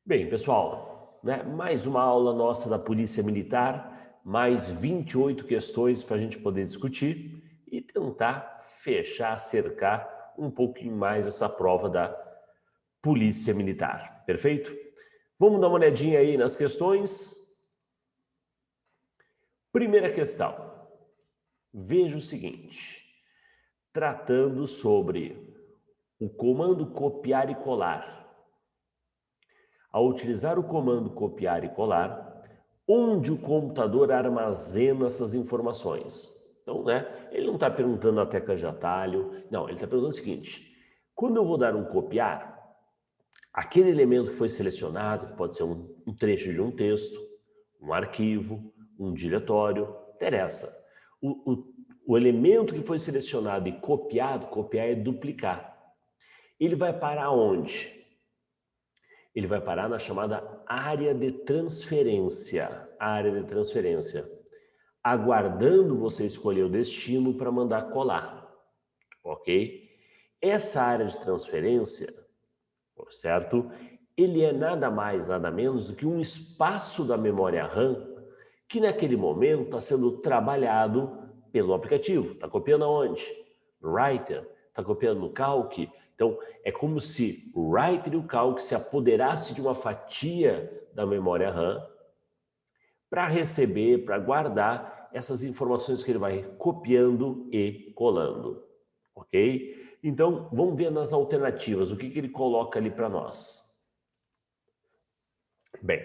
Bem, pessoal, né, mais uma aula nossa da Polícia Militar, mais 28 questões para a gente poder discutir e tentar fechar, cercar um pouquinho mais essa prova da Polícia Militar, perfeito? Vamos dar uma olhadinha aí nas questões. Primeira questão, veja o seguinte, tratando sobre o comando copiar e colar. Ao utilizar o comando copiar e colar, onde o computador armazena essas informações? Então, né, ele não está perguntando a tecla de atalho, não, ele está perguntando o seguinte, quando eu vou dar um copiar, aquele elemento que foi selecionado, que pode ser um trecho de um texto, um arquivo, um diretório, interessa. O elemento que foi selecionado e copiado, copiar é duplicar. Ele vai parar onde? Ele vai parar na chamada área de transferência. Área de transferência. Aguardando você escolher o destino para mandar colar. Ok? Essa área de transferência, certo? Ele é nada mais, nada menos do que um espaço da memória RAM que naquele momento está sendo trabalhado pelo aplicativo. Está copiando aonde? No Writer, está copiando no Calc. Então, é como se o Writer e o Calc se apoderassem de uma fatia da memória RAM para receber, para guardar essas informações que ele vai copiando e colando. Ok? Então, vamos ver nas alternativas, o que ele coloca ali para nós. Bem,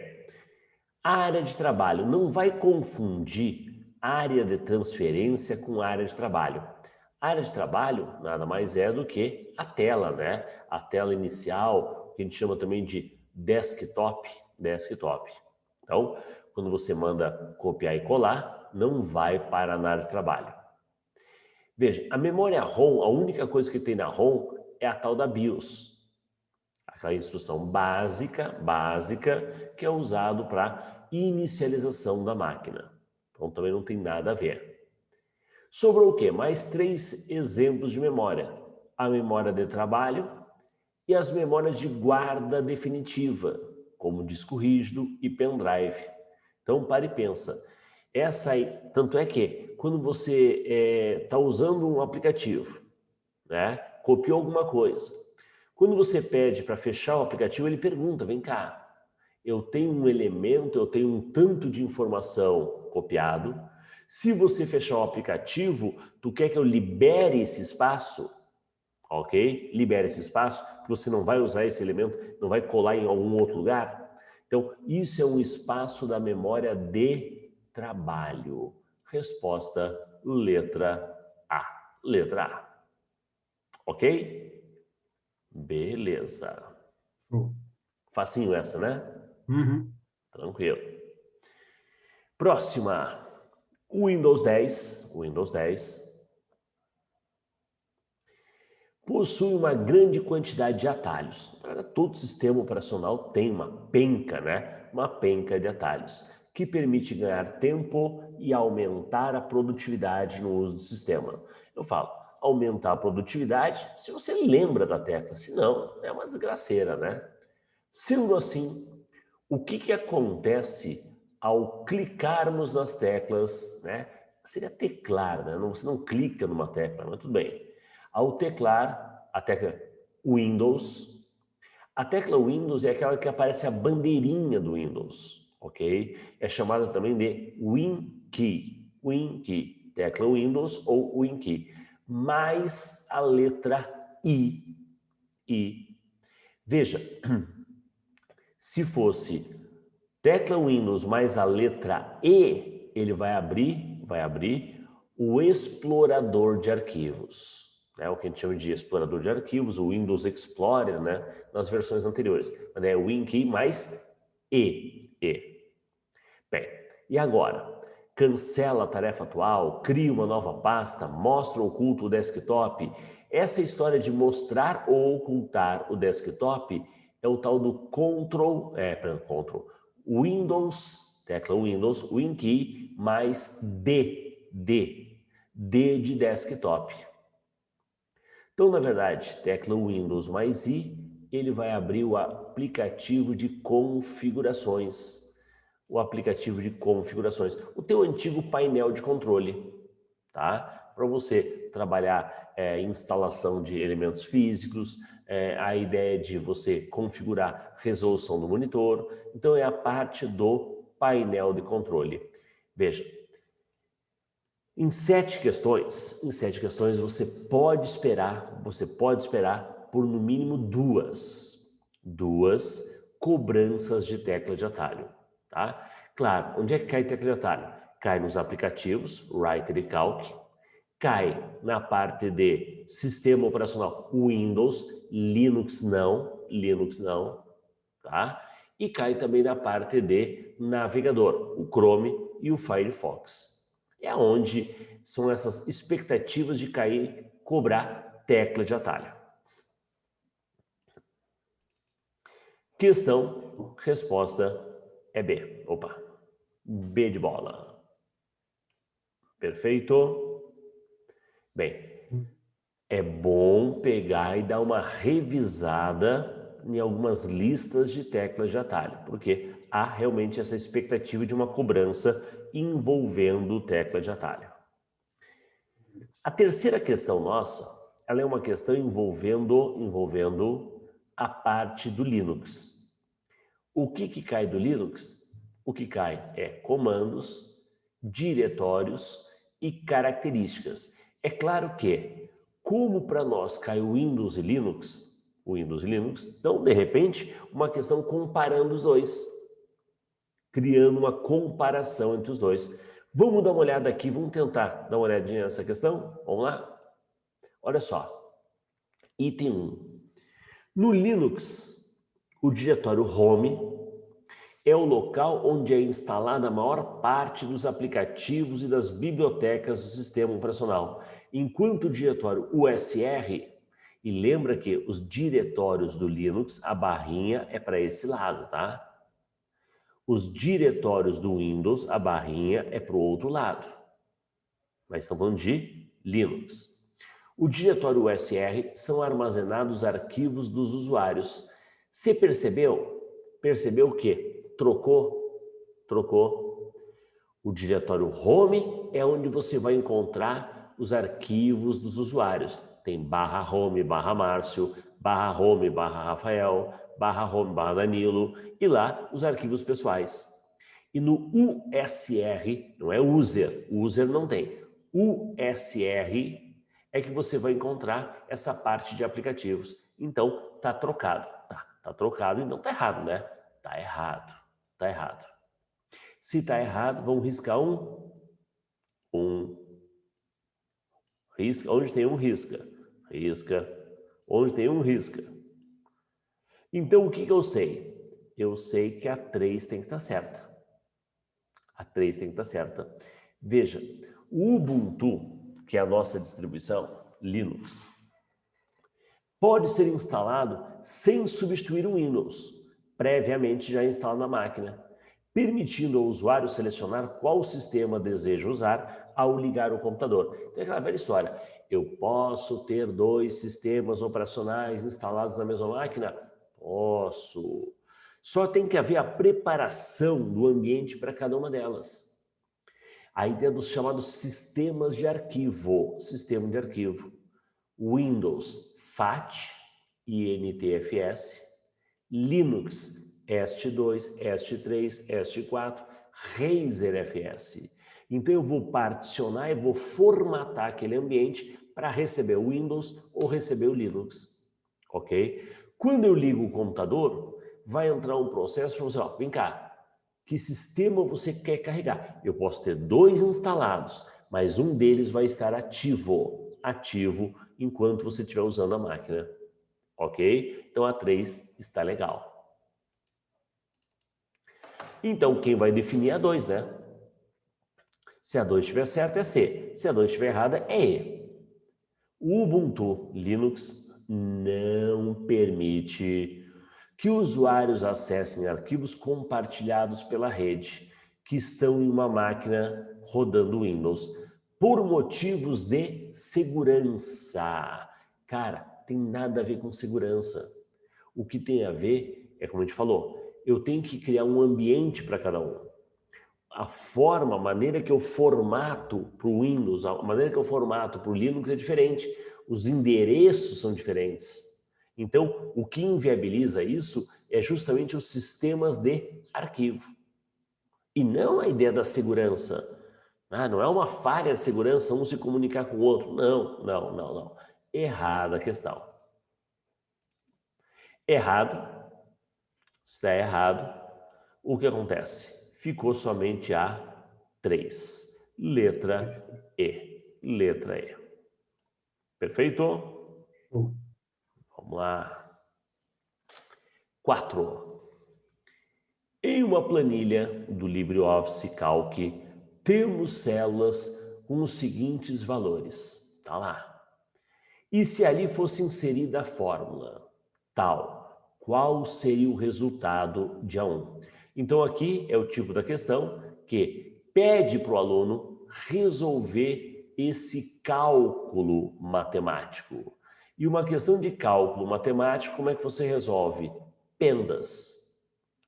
a área de trabalho, não vai confundir área de transferência com área de trabalho. A área de trabalho nada mais é do que a tela, né? A tela inicial, que a gente chama também de desktop. Então, quando você manda copiar e colar, não vai para a área de trabalho. Veja, a memória ROM, a única coisa que tem na ROM é a tal da BIOS. Aquela instrução básica, que é usado para inicialização da máquina. Então também não tem nada a ver. Sobrou o quê? Mais 3 exemplos de memória. A memória de trabalho e as memórias de guarda definitiva, como disco rígido e pendrive. Então pare e pensa. Essa aí, tanto é que quando você está usando um aplicativo, né, copiou alguma coisa, quando você pede para fechar o aplicativo, ele pergunta, vem cá, eu tenho um elemento, eu tenho um tanto de informação copiado, se você fechar o aplicativo, tu quer que eu libere esse espaço? Ok? Libere esse espaço, porque você não vai usar esse elemento, não vai colar em algum outro lugar. Então, isso é um espaço da memória de trabalho. Resposta, letra A. Letra A. Ok? Beleza. Show. Facinho essa, né? Uhum. Tranquilo. Próxima. O Windows 10 possui uma grande quantidade de atalhos. Todo sistema operacional tem uma penca, né? Uma penca de atalhos, que permite ganhar tempo e aumentar a produtividade no uso do sistema. Eu falo, aumentar a produtividade se você lembra da tecla, senão é uma desgraceira, né? Sendo assim, o que acontece ao clicarmos nas teclas, né? Seria teclar, né? Você não clica numa tecla, mas tudo bem. Ao teclar a tecla Windows, a tecla Windows é aquela que aparece a bandeirinha do Windows, ok? É chamada também de WinKey, tecla Windows ou WinKey, mais a letra I. Veja, se fosse tecla Windows mais a letra E, ele vai abrir o explorador de arquivos, né? O que a gente chama de explorador de arquivos, o Windows Explorer, né? Nas versões anteriores. Mas é WinKey mais E. Bem, e agora? Cancela a tarefa atual, cria uma nova pasta, mostra ou oculta o desktop. Essa história de mostrar ou ocultar o desktop é o tal do Ctrl, Windows, tecla Windows, WinKey mais D de desktop. Então, na verdade, tecla Windows mais I, ele vai abrir o aplicativo de configurações. O aplicativo de configurações. O teu antigo painel de controle, tá? Para você trabalhar instalação de elementos físicos, a ideia de você configurar resolução do monitor. Então, é a parte do painel de controle. Veja, em 7 questões você pode esperar por no mínimo duas cobranças de tecla de atalho, tá? Claro, onde é que cai tecla de atalho? Cai nos aplicativos, Writer e Calc, cai na parte de sistema operacional Windows, Linux não, tá? E cai também na parte de navegador, o Chrome e o Firefox. É onde são essas expectativas de cair, cobrar tecla de atalho. Questão, resposta é B. Opa, B de bola. Perfeito? Bem, é bom pegar e dar uma revisada em algumas listas de teclas de atalho, porque há realmente essa expectativa de uma cobrança envolvendo tecla de atalho. A terceira questão nossa, ela é uma questão envolvendo a parte do Linux. O que cai do Linux? O que cai é comandos, diretórios e características. É claro que, como para nós cai o Windows e Linux, então, de repente, uma questão comparando os dois, criando uma comparação entre os dois. Vamos dar uma olhada aqui, vamos tentar dar uma olhadinha nessa questão? Vamos lá? Olha só, item 1. No Linux, o diretório Home é o local onde é instalada a maior parte dos aplicativos e das bibliotecas do sistema operacional, enquanto o diretório USR, e lembra que os diretórios do Linux, a barrinha é para esse lado, tá? Os diretórios do Windows, a barrinha é para o outro lado. Mas estamos falando de Linux. O diretório USR são armazenados arquivos dos usuários. Você percebeu? Percebeu o quê? Trocou. O diretório Home é onde você vai encontrar os arquivos dos usuários. Tem /home, /Márcio, /home, /Rafael, /home, /Danilo e lá os arquivos pessoais. E no USR, não é user não tem. USR é que você vai encontrar essa parte de aplicativos. Então, tá trocado. Tá trocado, então tá errado, né? Tá errado. Se tá errado, vamos riscar risca, onde tem um risca. Onde tem um risca. Então, o que eu sei? Eu sei que a 3 tem que estar certa. Veja, o Ubuntu, que é a nossa distribuição, Linux, pode ser instalado sem substituir o Windows, previamente já instalado na máquina, permitindo ao usuário selecionar qual sistema deseja usar ao ligar o computador. Então é aquela velha história, eu posso ter 2 sistemas operacionais instalados na mesma máquina? Posso. Só tem que haver a preparação do ambiente para cada uma delas. A ideia dos chamados sistemas de arquivo. Sistema de arquivo. Windows, FAT e NTFS. Linux, EST2, EST3, EST4, Razer FS. Então eu vou particionar e vou formatar aquele ambiente para receber o Windows ou receber o Linux. Ok? Quando eu ligo o computador, vai entrar um processo para você, ó, vem cá, que sistema você quer carregar? Eu posso ter 2 instalados, mas um deles vai estar ativo enquanto você estiver usando a máquina. Ok? Então a 3 está legal. Então quem vai definir é a 2, né? Se a 2 estiver certa é C, se a 2 estiver errada é E. O Ubuntu Linux não permite que usuários acessem arquivos compartilhados pela rede que estão em uma máquina rodando Windows por motivos de segurança. Cara, tem nada a ver com segurança. O que tem a ver é, como a gente falou, eu tenho que criar um ambiente para cada um. A forma, a maneira que eu formato para o Windows, a maneira que eu formato para o Linux é diferente. Os endereços são diferentes. Então, o que inviabiliza isso é justamente os sistemas de arquivo. E não a ideia da segurança. Não é uma falha de segurança um se comunicar com o outro. Não. Errada a questão. Errado. Está errado. O que acontece? Ficou somente a 3. Letra E. Letra E. Perfeito? Vamos lá. 4. Em uma planilha do LibreOffice Calc, temos células com os seguintes valores. Tá lá. E se ali fosse inserida a fórmula tal, qual seria o resultado de A1? Então aqui é o tipo da questão que pede para o aluno resolver esse cálculo matemático. E uma questão de cálculo matemático, como é que você resolve? Pendas.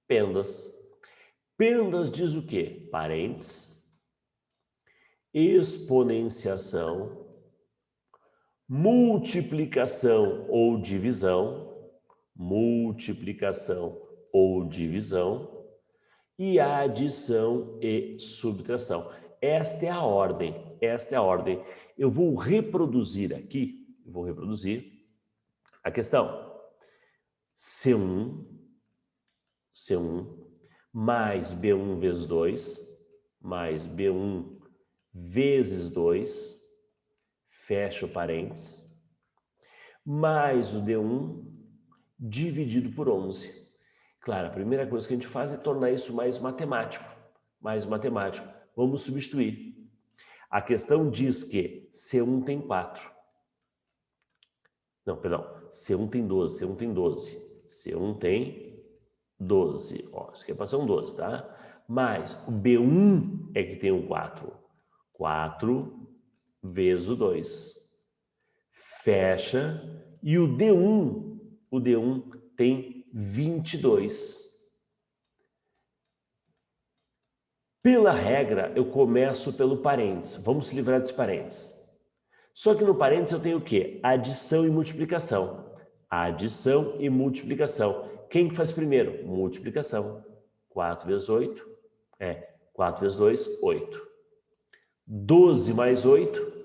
Pendas. Pendas diz o quê? Parênteses, exponenciação, multiplicação ou divisão, e adição e subtração. Esta é a ordem, Eu vou reproduzir aqui, a questão. C1 mais B1 vezes 2, mais B1 vezes 2, fecha o parênteses, mais o D1 dividido por 11. Claro, a primeira coisa que a gente faz é tornar isso mais matemático. Vamos substituir. A questão diz que C1 tem 4. Não, perdão. C1 tem 12. C1 tem 12. Ó, isso aqui é para ser um 12, tá? Mas o B1 é que tem um 4. 4 vezes o 2. Fecha. E o D1 tem 22. Pela regra, eu começo pelo parênteses. Vamos se livrar dos parênteses. Só que no parênteses eu tenho o quê? Adição e multiplicação. Quem que faz primeiro? Multiplicação. 4 vezes 8 4 vezes 2, 8. 12 mais 8,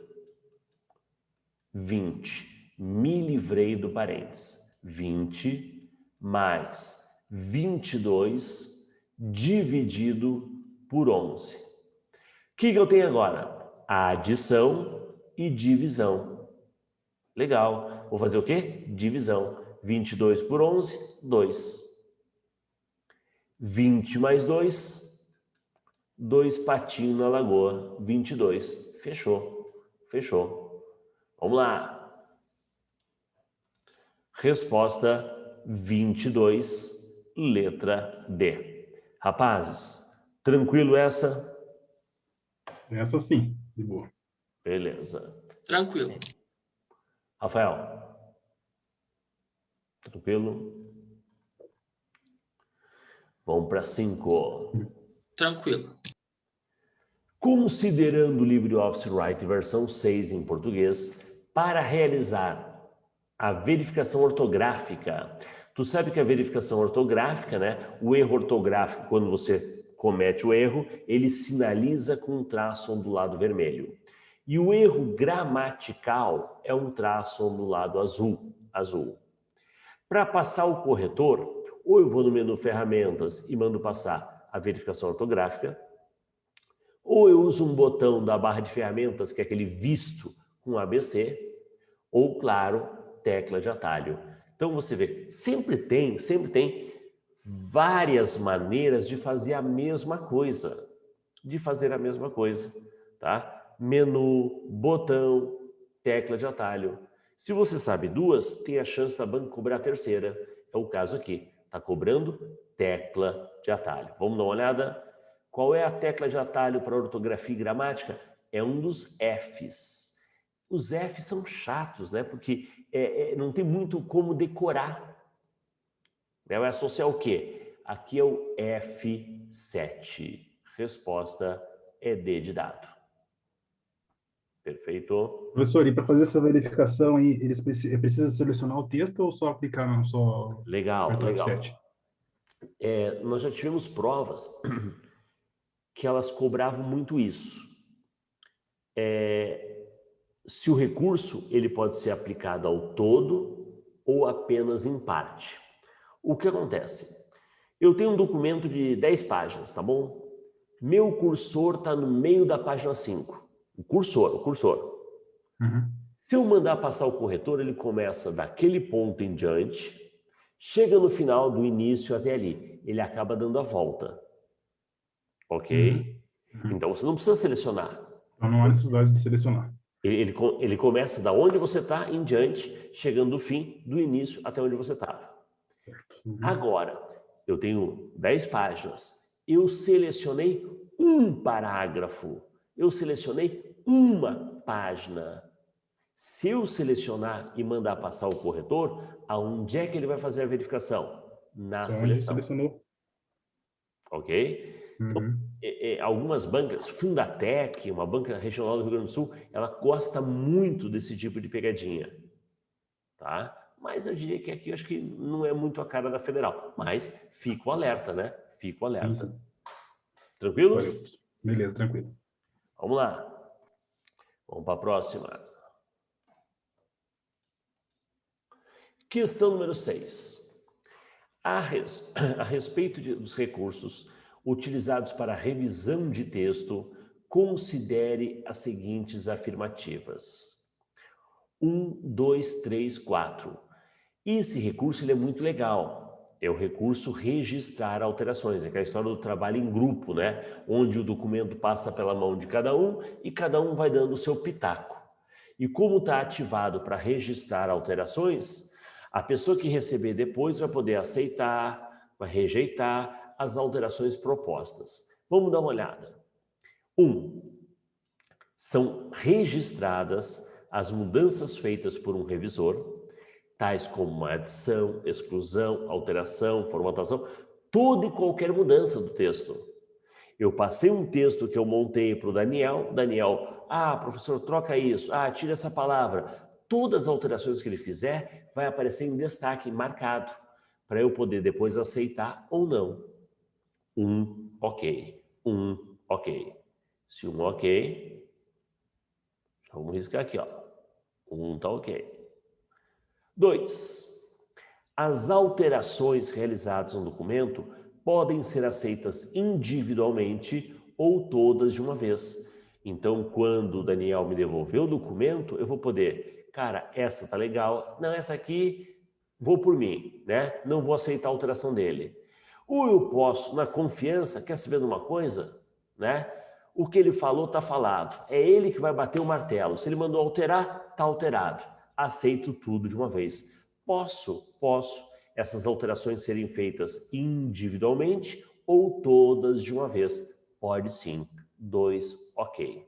20. Me livrei do parênteses. 20 mais 22 dividido por 11. O que eu tenho agora? Adição e divisão. Legal. Vou fazer o quê? Divisão. 22 por 11, 2. 20 mais 2, 2 patinhos na lagoa, 22. Fechou. Vamos lá. Resposta 22, letra D. Rapazes, tranquilo essa? Essa sim, de boa. Beleza. Tranquilo. Rafael? Tranquilo? Vamos para 5. Tranquilo. Considerando o LibreOffice Writer versão 6 em português, para realizar a verificação ortográfica. Tu sabe que a verificação ortográfica, né? O erro ortográfico, quando você comete o erro, ele sinaliza com um traço ondulado vermelho. E o erro gramatical é um traço ondulado azul. Para passar o corretor, ou eu vou no menu ferramentas e mando passar a verificação ortográfica, ou eu uso um botão da barra de ferramentas, que é aquele visto com ABC, ou, claro, tecla de atalho. Então você vê, sempre tem várias maneiras de fazer a mesma coisa. Tá? Menu, botão, tecla de atalho. Se você sabe duas, tem a chance da banca cobrar a terceira. É o caso aqui. Está cobrando tecla de atalho. Vamos dar uma olhada? Qual é a tecla de atalho para ortografia e gramática? É um dos Fs. Os Fs são chatos, né? Porque não tem muito como decorar. Vai associar o quê? Aqui é o F7. Resposta é D de dado. Perfeito? Professor, e para fazer essa verificação aí, eles precisam selecionar o texto ou só aplicar, não, só Legal, apertar o legal. F7? Nós já tivemos provas que elas cobravam muito isso. Se o recurso ele pode ser aplicado ao todo ou apenas em parte. O que acontece? Eu tenho um documento de 10 páginas, tá bom? Meu cursor está no meio da página 5. O cursor. Uhum. Se eu mandar passar o corretor, ele começa daquele ponto em diante, chega no final do início até ali. Ele acaba dando a volta. Ok? Uhum. Então você não precisa selecionar. Então não há necessidade de selecionar. Ele começa da onde você está em diante, chegando do fim, do início até onde você estava. Certo. Uhum. Agora, eu tenho 10 páginas. Eu selecionei um parágrafo. Eu selecionei uma página. Se eu selecionar e mandar passar o corretor, aonde é que ele vai fazer a verificação? Na Só onde seleção. selecionou. Ok? Então, Uhum. algumas bancas, Fundatec, uma banca regional do Rio Grande do Sul, ela gosta muito desse tipo de pegadinha. Tá? Mas eu diria que aqui eu acho que não é muito a cara da federal. Mas fico alerta, né? Fico alerta. Sim. Tranquilo? Valeu. Beleza, tranquilo. Vamos lá. Vamos para a próxima. Questão número 6. A respeito dos recursos utilizados para revisão de texto, considere as seguintes afirmativas. 1, 2, 3, 4. Esse recurso ele é muito legal. É o recurso registrar alterações. É aquela história do trabalho em grupo, né? Onde o documento passa pela mão de cada um e cada um vai dando o seu pitaco. E como está ativado para registrar alterações, a pessoa que receber depois vai poder aceitar, vai rejeitar as alterações propostas. Vamos dar uma olhada. 1. São registradas as mudanças feitas por um revisor, tais como uma adição, exclusão, alteração, formatação, toda e qualquer mudança do texto. Eu passei um texto que eu montei para o Daniel, professor, troca isso, tira essa palavra. Todas as alterações que ele fizer vai aparecer em destaque, marcado, para eu poder depois aceitar ou não. Ok. Ok. Se ok, vamos riscar aqui, ó. Tá ok. 2. As alterações realizadas no documento podem ser aceitas individualmente ou todas de uma vez. Então, quando o Daniel me devolver o documento, eu vou poder, cara, essa tá legal, não, essa aqui vou por mim, né? Não vou aceitar a alteração dele. Ou eu posso, na confiança, quer saber de uma coisa, né? O que ele falou tá falado. É ele que vai bater o martelo. Se ele mandou alterar, tá alterado. Aceito tudo de uma vez. Posso essas alterações serem feitas individualmente ou todas de uma vez. Pode sim. 2, ok.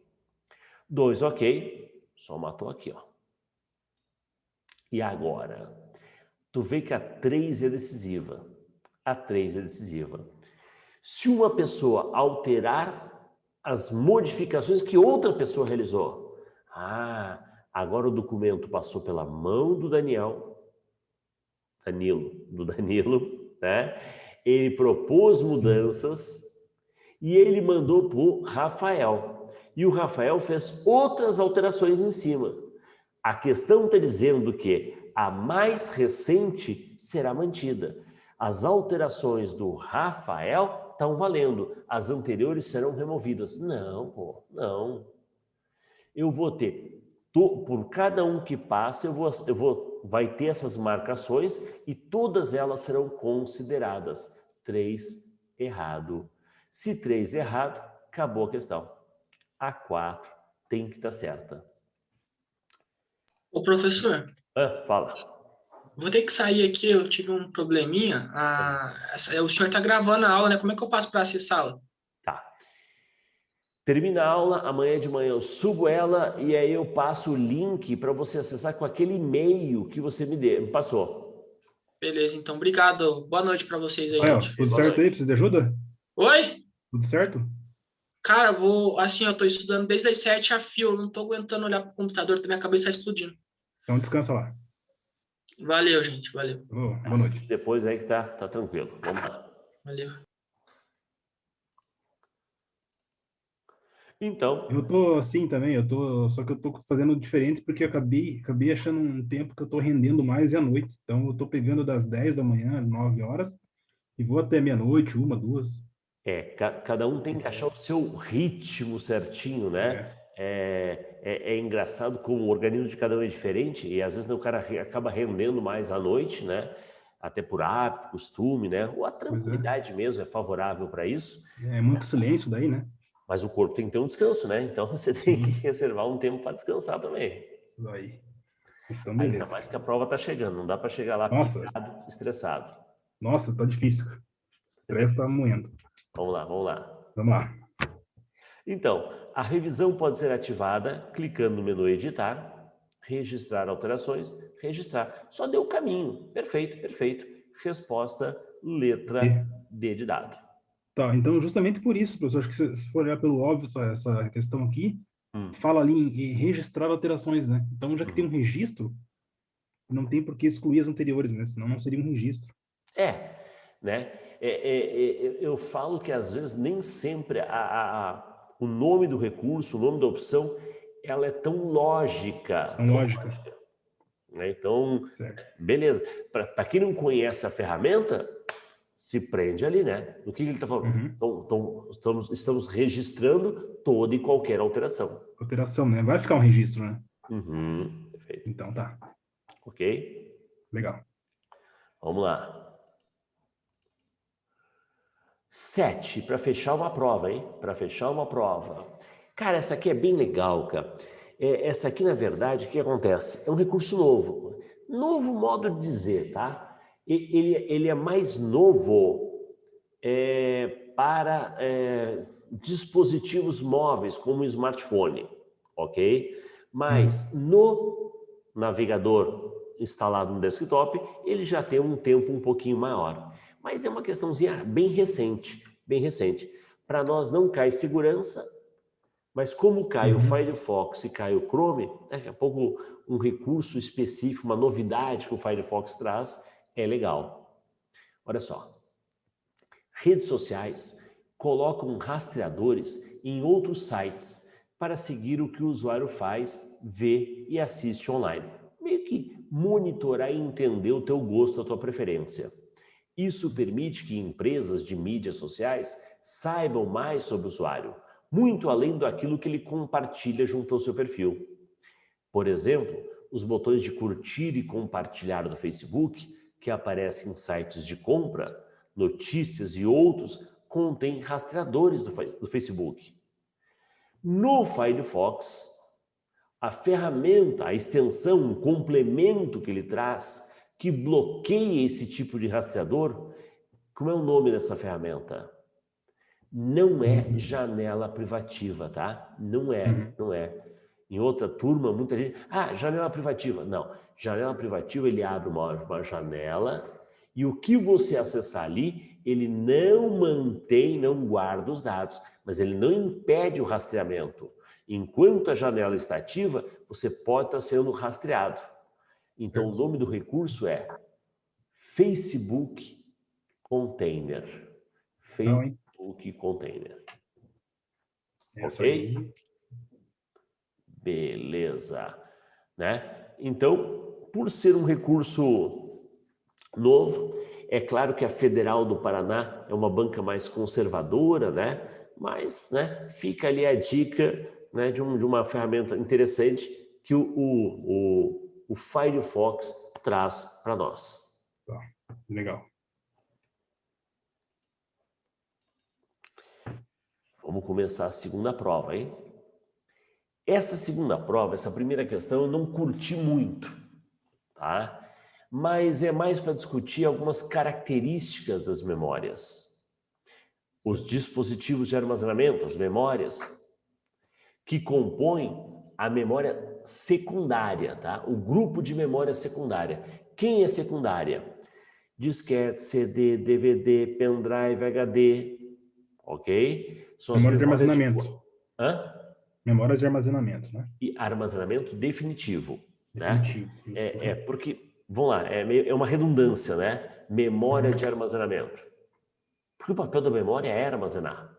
2, ok. Só matou aqui, ó. E agora? Tu vê que a 3 é decisiva. A 3 é decisiva. Se uma pessoa alterar as modificações que outra pessoa realizou, agora o documento passou pela mão do Danilo, né? Ele propôs mudanças e ele mandou para o Rafael. E o Rafael fez outras alterações em cima. A questão está dizendo que a mais recente será mantida. As alterações do Rafael estão valendo, as anteriores serão removidas. Não, não. Eu vou ter, por cada um que passa, vai ter essas marcações e todas elas serão consideradas. 3, errado. Se 3 errado, acabou a questão. A 4 tem que estar certa. Ô, professor, Fala. vou ter que sair aqui, eu tive um probleminha. O senhor está gravando a aula, né? Como é que eu passo para acessá-la? Tá. Termina a aula, amanhã de manhã eu subo ela e aí eu passo o link para você acessar com aquele e-mail que você me passou. Beleza, então. Obrigado. Boa noite para vocês aí, Rafael, gente. tudo Boa certo aí? noite. Precisa de ajuda? Oi? Tudo certo? Cara, assim, eu tô estudando desde as 7 a fio, eu não tô aguentando olhar pro computador, minha cabeça tá explodindo. Então descansa lá. Valeu, gente, valeu. Boa noite. Depois aí que tá tranquilo. Vamos lá. Valeu. Então, Eu tô assim também, só que eu tô fazendo diferente porque eu acabei achando um tempo que eu tô rendendo mais à noite. Então eu tô pegando das 10 da manhã, 9 horas, e vou até meia-noite, 1, 2. cada um tem que achar o seu ritmo certinho, né? É, É engraçado como o organismo de cada um é diferente e às vezes o cara acaba rendendo mais à noite, né? Até por hábito, costume, né? Ou a pois é. tranquilidade mesmo é favorável para isso, É muito silêncio daí, né? mas o corpo tem que ter um descanso, né? Então você tem que Sim, reservar um tempo para descansar também. isso daí. Então, Ainda beleza. mais que a prova está chegando, não dá para chegar lá Nossa, pilhado, estressado. nossa, tá difícil. O estresse tá moendo. Vamos lá, vamos lá. Vamos lá. Então, a revisão pode ser ativada clicando no menu editar, registrar alterações, registrar. Só deu o caminho. Perfeito, perfeito. Resposta, letra D de dado. Tá, então justamente por isso, professor, acho que se for olhar pelo óbvio essa questão aqui, Hum. fala ali em registrar alterações, né? Então, já que tem um registro, não tem por que excluir as anteriores, né? Senão não seria um registro. Né? Eu falo que às vezes nem sempre o nome do recurso, o nome da opção, ela é tão lógica, Então, lógica. né? Então, Certo. beleza. Para quem não conhece a ferramenta, se prende ali, né? O que ele está falando? Uhum. Então, estamos registrando toda e qualquer alteração. Alteração, né? Vai ficar um registro, né? Perfeito. Então, tá. Ok? Legal. Vamos lá. 7, para fechar uma prova, hein? Para fechar uma prova. Cara, essa aqui é bem legal, cara. Essa aqui, na verdade, o que acontece? É um recurso novo. Novo modo de dizer, tá? Ele é mais novo para dispositivos móveis, como o smartphone, ok? Mas no navegador instalado no desktop, ele já tem um tempo um pouquinho maior. Mas é uma questãozinha bem recente, bem recente. Para nós não cai segurança, mas como cai o Firefox e cai o Chrome, daqui a pouco um recurso específico, uma novidade que o Firefox traz, é legal. Olha só. Redes sociais colocam rastreadores em outros sites para seguir o que o usuário faz, vê e assiste online. Meio que monitorar e entender o teu gosto, a tua preferência. Isso permite que empresas de mídias sociais saibam mais sobre o usuário, muito além daquilo que ele compartilha junto ao seu perfil. Por exemplo, os botões de curtir e compartilhar do Facebook, que aparecem em sites de compra, notícias e outros, contêm rastreadores do Facebook. No Firefox, a ferramenta, a extensão, o complemento que ele traz, que bloqueia esse tipo de rastreador, como é o nome dessa ferramenta? Não é janela privativa, tá? Não é, não é. Em outra turma, muita gente... janela privativa. Não, janela privativa, ele abre uma janela e o que você acessar ali, ele não mantém, não guarda os dados, mas ele não impede o rastreamento. Enquanto a janela está ativa, você pode estar sendo rastreado. Então, o nome do recurso é Facebook Container. Facebook Container. Essa Ok? aí. Beleza. Né? Então, por ser um recurso novo, é claro que a Federal do Paraná é uma banca mais conservadora, né? Mas, né, fica ali a dica, né, de uma ferramenta interessante que o Firefox traz para nós. Tá, legal. Vamos começar a segunda prova, hein? Essa segunda prova, essa primeira questão, eu não curti muito, tá? Mas é mais para discutir algumas características das memórias. Os dispositivos de armazenamento, as memórias, que compõem a memória secundária, tá? O grupo de memória secundária. Quem é secundária? disquete, CD, DVD, pendrive, HD, ok? São as Memória de memórias armazenamento. Hã? Memórias de armazenamento, né? E armazenamento definitivo, né? Definitivo. Isso. Porque, vamos lá, é uma redundância, né? Memória de armazenamento. Porque o papel da memória é armazenar.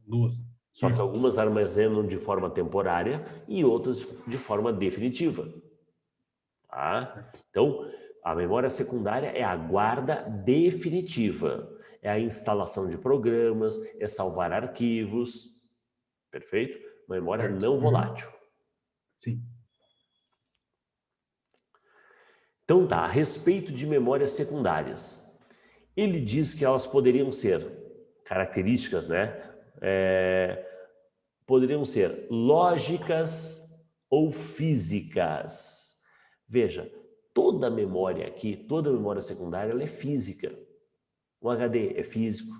Duas. Só que algumas armazenam de forma temporária e outras de forma definitiva. Tá? Então, a memória secundária é a guarda definitiva. É a instalação de programas, é salvar arquivos. Perfeito? Memória Certo. não volátil. Sim. Então tá, a respeito de memórias secundárias. Ele diz que elas poderiam ser características, né? Poderiam ser lógicas ou físicas. Veja, toda memória aqui, toda memória secundária, ela é física. Um HD é físico,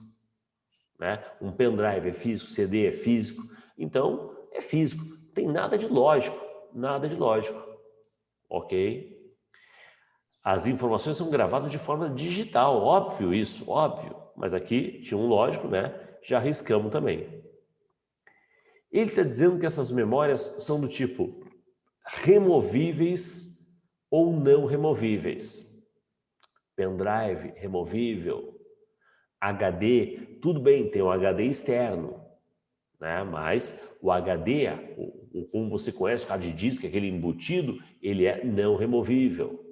né? Um pendrive é físico, CD é físico. Então, é físico. Não tem nada de lógico, nada de lógico. Ok? As informações são gravadas de forma digital, óbvio isso, óbvio. Mas aqui tinha um lógico, né? Já arriscamos também. Ele está dizendo que essas memórias são do tipo removíveis ou não removíveis. Pendrive, removível. HD, tudo bem, tem um HD externo, né? Mas o HD, como você conhece, o hard disk, aquele embutido, ele é não removível.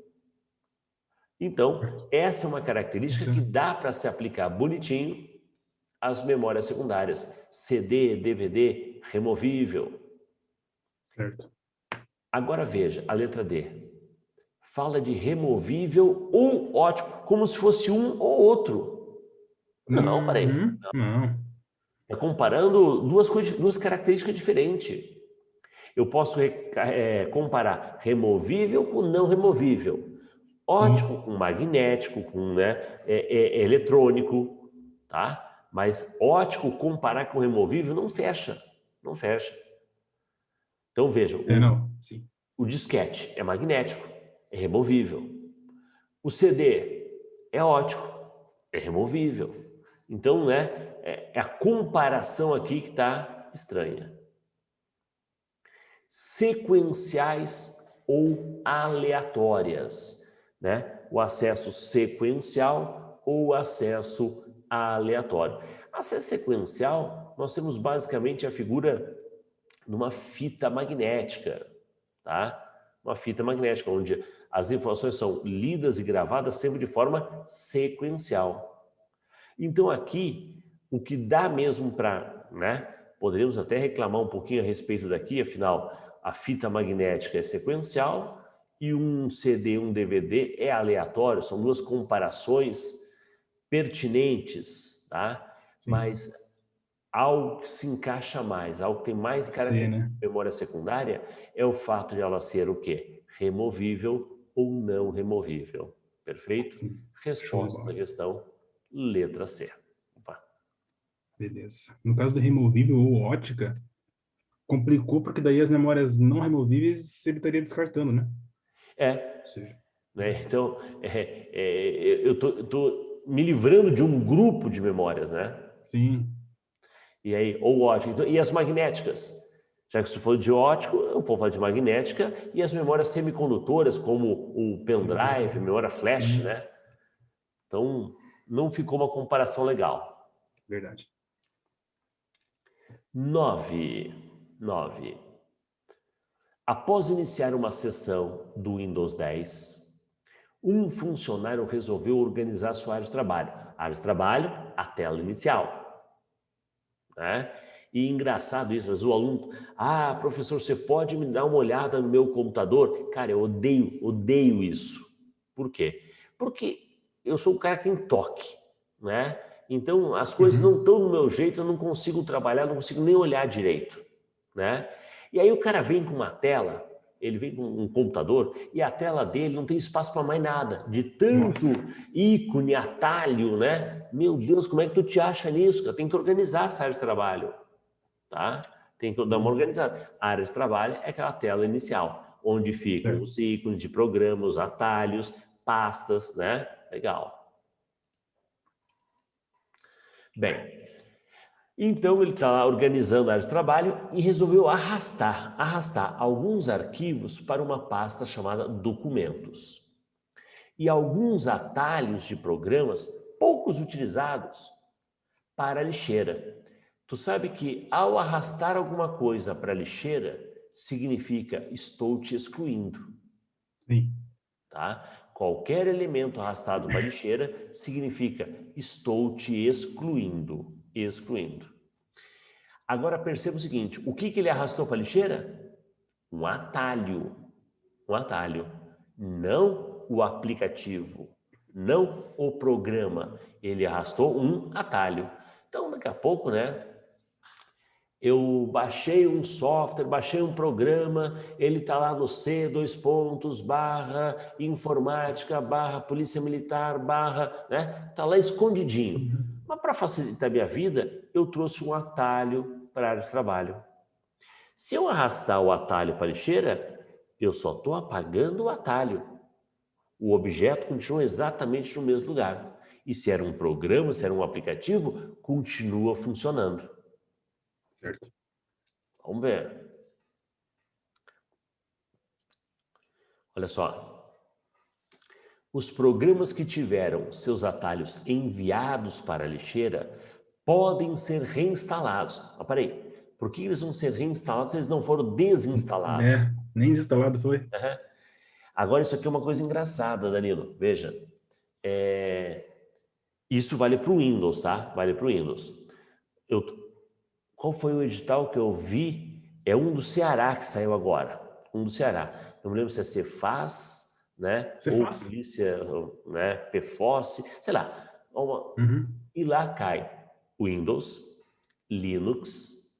Então, essa é uma característica que dá para se aplicar bonitinho às memórias secundárias. CD, DVD, removível. Certo. Agora veja, a letra D. Fala de removível ou ótico, como se fosse um ou outro. Não, peraí. Não. É comparando duas características diferentes. Eu posso comparar removível com não removível. Ótico Sim. com magnético, com eletrônico, tá? Mas ótico comparar com removível não fecha, não fecha. Então veja, Não. Sim. o disquete é magnético, é removível. O CD é ótico, é removível. Então, né, é a comparação aqui que está estranha. Sequenciais ou aleatórias, né? O acesso sequencial ou acesso aleatório. Acesso sequencial, nós temos basicamente a figura de uma fita magnética, tá? Uma fita magnética, onde as informações são lidas e gravadas sempre de forma sequencial. Então aqui, o que dá mesmo para, né? Poderíamos até reclamar um pouquinho a respeito daqui, afinal, a fita magnética é sequencial e um CD, um DVD é aleatório, são duas comparações pertinentes, tá? Sim. Mas algo que se encaixa mais, algo que tem mais característica né? de memória secundária é o fato de ela ser o quê? Removível ou não removível. Perfeito? Sim. Resposta da questão, letra C. Opa. Beleza. No caso do removível ou ótica, complicou porque daí as memórias não removíveis ele estaria descartando, né? É. Ou seja, Né? Então, eu tô me livrando de um grupo de memórias, né? sim. E aí, ou ótica. Então, e as magnéticas? Já que se for de ótico, eu vou falar de magnética e as memórias semicondutoras, como o pendrive, memória flash, Sim. né? Então, não ficou uma comparação legal. Verdade. 9. Após iniciar uma sessão do Windows 10, um funcionário resolveu organizar sua área de trabalho. Área de trabalho, a tela inicial. Né? E engraçado isso, o aluno, professor, você pode me dar uma olhada no meu computador? Cara, eu odeio isso. Por quê? Porque eu sou um cara que tem toque, né? Então, as coisas não estão do meu jeito, eu não consigo trabalhar, não consigo nem olhar direito, né? E aí o cara vem com uma tela, ele vem com um computador e a tela dele não tem espaço para mais nada, de tanto ícone, atalho, né? Meu Deus, como é que tu te acha nisso? Cara? Tem que organizar essa área de trabalho, tá? Tem que dar uma organizada. A área de trabalho é aquela tela inicial, onde ficam os ícones de programa, os atalhos, pastas, né? Legal. Bem, então ele está lá organizando a área de trabalho e resolveu arrastar alguns arquivos para uma pasta chamada documentos. E alguns atalhos de programas poucos utilizados para a lixeira. Tu sabe que ao arrastar alguma coisa para a lixeira, significa estou te excluindo, Sim. tá? Qualquer elemento arrastado para a lixeira significa estou te excluindo. Agora perceba o seguinte, o que ele arrastou para a lixeira? Um atalho, não o aplicativo, não o programa, ele arrastou um atalho. Então daqui a pouco, né, eu baixei um software, baixei um programa, ele está lá no C, /informática, polícia militar, né? Está lá escondidinho. Mas para facilitar a minha vida, eu trouxe um atalho para a área de trabalho. Se eu arrastar o atalho para a lixeira, eu só estou apagando o atalho. O objeto continua exatamente no mesmo lugar. E se era um programa, se era um aplicativo, continua funcionando. Certo. Vamos ver. Olha só. Os programas que tiveram seus atalhos enviados para a lixeira podem ser reinstalados. Ah, peraí. Por que eles vão ser reinstalados se eles não foram desinstalados? Nem desinstalado foi. Uhum. Agora, isso aqui é uma coisa engraçada, Danilo. Veja. Isso vale para o Windows, tá? Vale para o Windows. Qual foi o edital que eu vi? É um do Ceará que saiu agora. Um do Ceará. Não me lembro se é Cefaz, né? Ou polícia, né? PFOS, sei lá. E lá cai Windows, Linux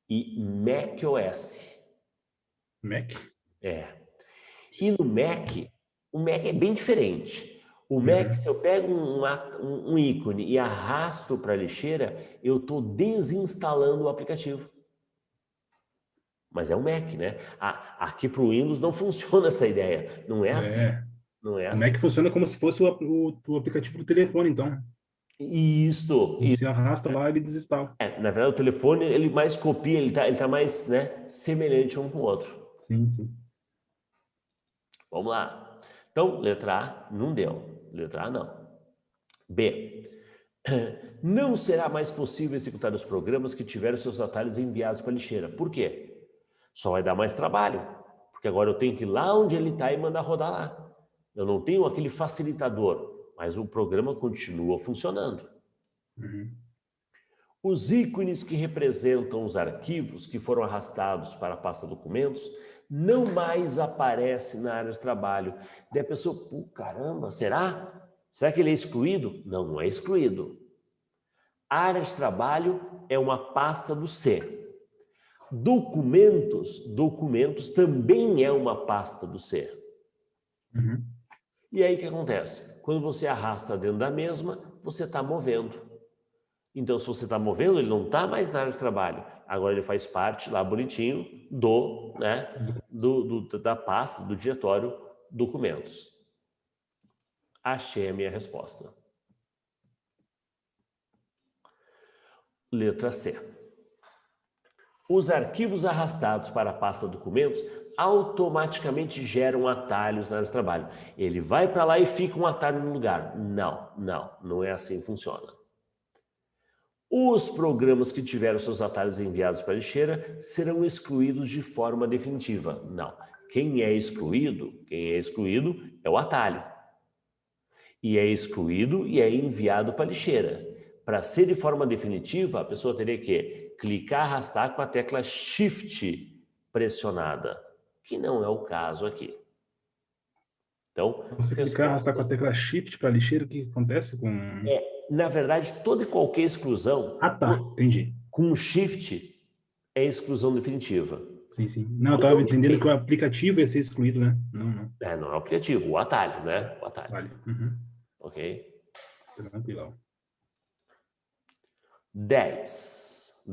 e macOS. Mac? E no Mac, o Mac é bem diferente. O Mac, se eu pego um ícone e arrasto para a lixeira, eu estou desinstalando o aplicativo. Mas é um Mac, né? Aqui para o Windows não funciona essa ideia. Não é assim. Não é O assim. Mac funciona como se fosse o aplicativo do telefone, então. Isso. Você arrasta lá e ele desinstala. Na verdade, o telefone, ele mais copia, ele tá mais, né, semelhante um com o outro. Sim, sim. Vamos lá. Então, letra A, não deu. Letra A, não. B. Não será mais possível executar os programas que tiveram seus atalhos enviados para a lixeira. Por quê? Só vai dar mais trabalho. Porque agora eu tenho que ir lá onde ele está e mandar rodar lá. Eu não tenho aquele facilitador, mas o programa continua funcionando. Os ícones que representam os arquivos que foram arrastados para a pasta documentos não mais aparecem na área de trabalho. Daí a pessoa, pô, caramba, será? Será que ele é excluído? Não, não é excluído. A área de trabalho é uma pasta do C. Documentos também é uma pasta do C. E aí o que acontece? Quando você arrasta dentro da mesma, você está movendo. Então, se você está movendo, ele não está mais na área de trabalho. Agora ele faz parte lá bonitinho da pasta, do diretório documentos. Achei a minha resposta. Letra C. Os arquivos arrastados para a pasta documentos automaticamente geram atalhos na área de trabalho. Ele vai para lá e fica um atalho no lugar. Não é assim que funciona. Os programas que tiveram seus atalhos enviados para a lixeira serão excluídos de forma definitiva. Não. Quem é excluído é o atalho. E é excluído e é enviado para a lixeira. Para ser de forma definitiva, a pessoa teria que clicar, arrastar com a tecla Shift pressionada, que não é o caso aqui. Então, você clicar, arrastar com a tecla Shift para a lixeira, o que acontece com... Na verdade, toda e qualquer exclusão... entendi. Com o Shift é exclusão definitiva. Sim. Não, eu estava entendendo que o aplicativo ia ser excluído, né? Não. Não é o aplicativo, o atalho, né? O atalho. Vale. Ok? Tranquilo. 10.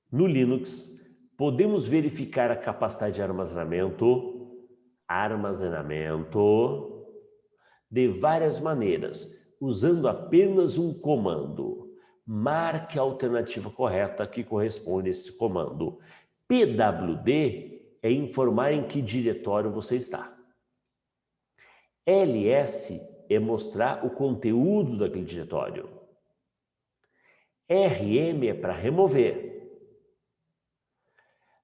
No Linux, podemos verificar a capacidade de armazenamento de várias maneiras. usando apenas um comando. Marque a alternativa correta que corresponde a esse comando. PWD é informar em que diretório você está. LS é mostrar o conteúdo daquele diretório. RM é para remover.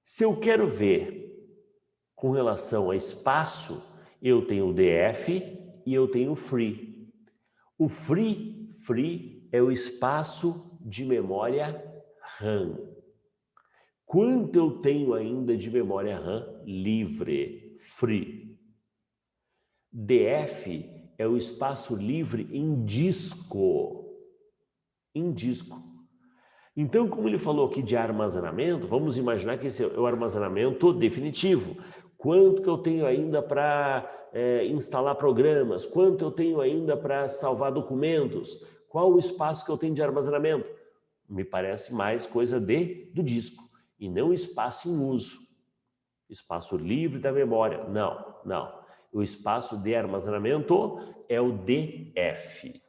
Se eu quero ver com relação a espaço, eu tenho o DF e eu tenho o free. O free é o espaço de memória RAM. Quanto eu tenho ainda de memória RAM livre? Free. DF é o espaço livre em disco. Em disco. Então, como ele falou aqui de armazenamento, vamos imaginar que esse é o armazenamento definitivo. Quanto que eu tenho ainda para instalar programas? Quanto eu tenho ainda para salvar documentos? Qual o espaço que eu tenho de armazenamento? Me parece mais coisa do disco, e não espaço em uso. Espaço livre da memória. Não. O espaço de armazenamento é o DF.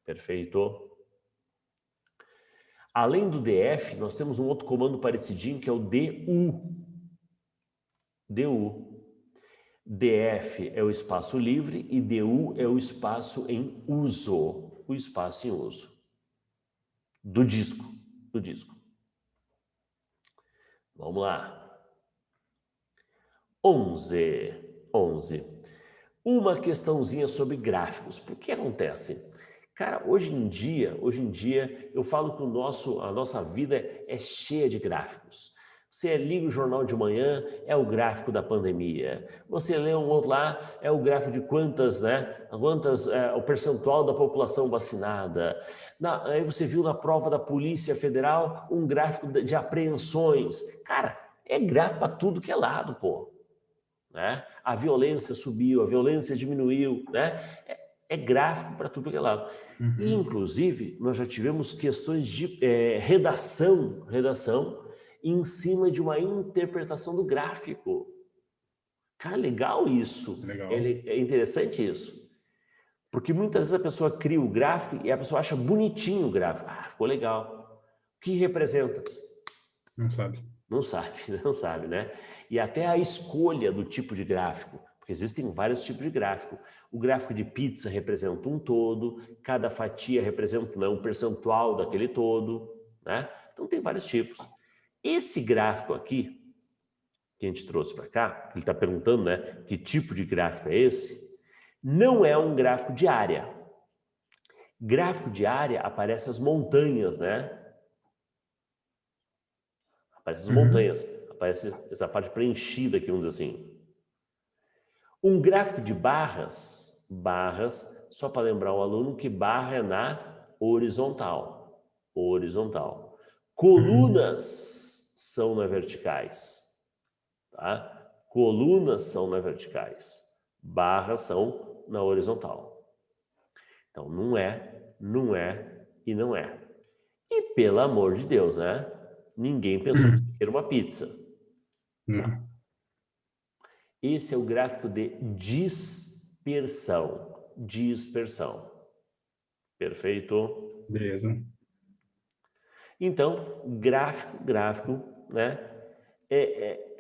Perfeito? Além do DF, nós temos um outro comando parecidinho que é o DU. DF é o espaço livre e DU é o espaço em uso. O espaço em uso. Do disco. Vamos lá. 11. Uma questãozinha sobre gráficos. Por que acontece? Cara, hoje em dia, eu falo que a nossa vida é cheia de gráficos. Você liga o jornal de manhã, é o gráfico da pandemia. Você lê um outro lá, é o gráfico de quantas, o percentual da população vacinada. Aí você viu na prova da Polícia Federal um gráfico de apreensões. Cara, é gráfico para tudo que é lado, pô. Né? A violência subiu, a violência diminuiu, né? É gráfico para tudo que é lado. E, inclusive, nós já tivemos questões de redação em cima de uma interpretação do gráfico. Cara, legal isso. Legal. É interessante isso. Porque muitas vezes a pessoa cria o gráfico e a pessoa acha bonitinho o gráfico. Ah, ficou legal. O que representa? Não sabe. Não sabe, né? E até a escolha do tipo de gráfico, porque existem vários tipos de gráfico. O gráfico de pizza representa um todo, cada fatia representa um percentual daquele todo, né? Então tem vários tipos. Esse gráfico aqui, que a gente trouxe para cá, ele está perguntando, né? Que tipo de gráfico é esse? Não é um gráfico de área. Gráfico de área aparece as montanhas, né? Aparece as montanhas, aparece essa parte preenchida aqui, vamos dizer assim. Um gráfico de barras, só para lembrar o aluno que barra é na horizontal. Colunas são na verticais, tá? Colunas são na verticais, barras são na horizontal. Então, não é e não é. E pelo amor de Deus, né? Ninguém pensou que era uma pizza. Não. Esse é o gráfico de dispersão. Perfeito? Beleza. Então, gráfico, né?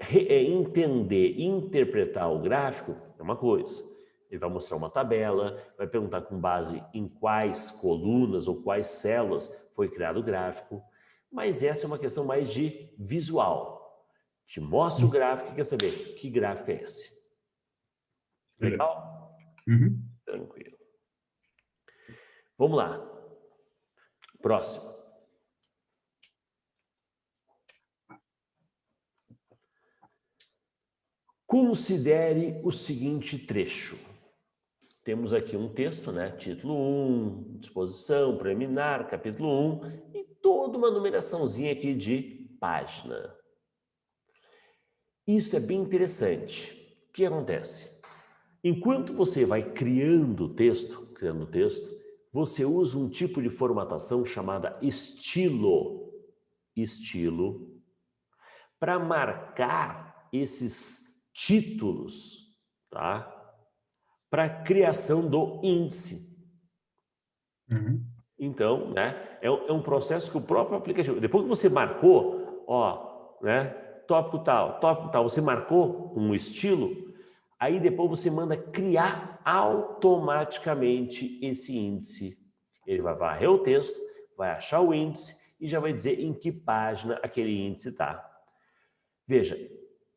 Entender, interpretar o gráfico é uma coisa. Ele vai mostrar uma tabela, vai perguntar com base em quais colunas ou quais células foi criado o gráfico. Mas essa é uma questão mais de visual. Te mostra o gráfico e quer saber que gráfico é esse. Legal? Tranquilo. Vamos lá. Próximo. Considere o seguinte trecho. Temos aqui um texto, né? Título 1, disposição, preliminar, capítulo 1 e toda uma numeraçãozinha aqui de página. Isso é bem interessante. O que acontece? Enquanto você vai criando o texto, você usa um tipo de formatação chamada estilo, para marcar esses títulos, tá? Para a criação do índice. Uhum. Então, né, é um processo que o próprio aplicativo, depois que você marcou, ó, né, tópico tal, você marcou um estilo, aí depois você manda criar automaticamente esse índice. Ele vai varrer o texto, vai achar o índice e já vai dizer em que página aquele índice está. Veja,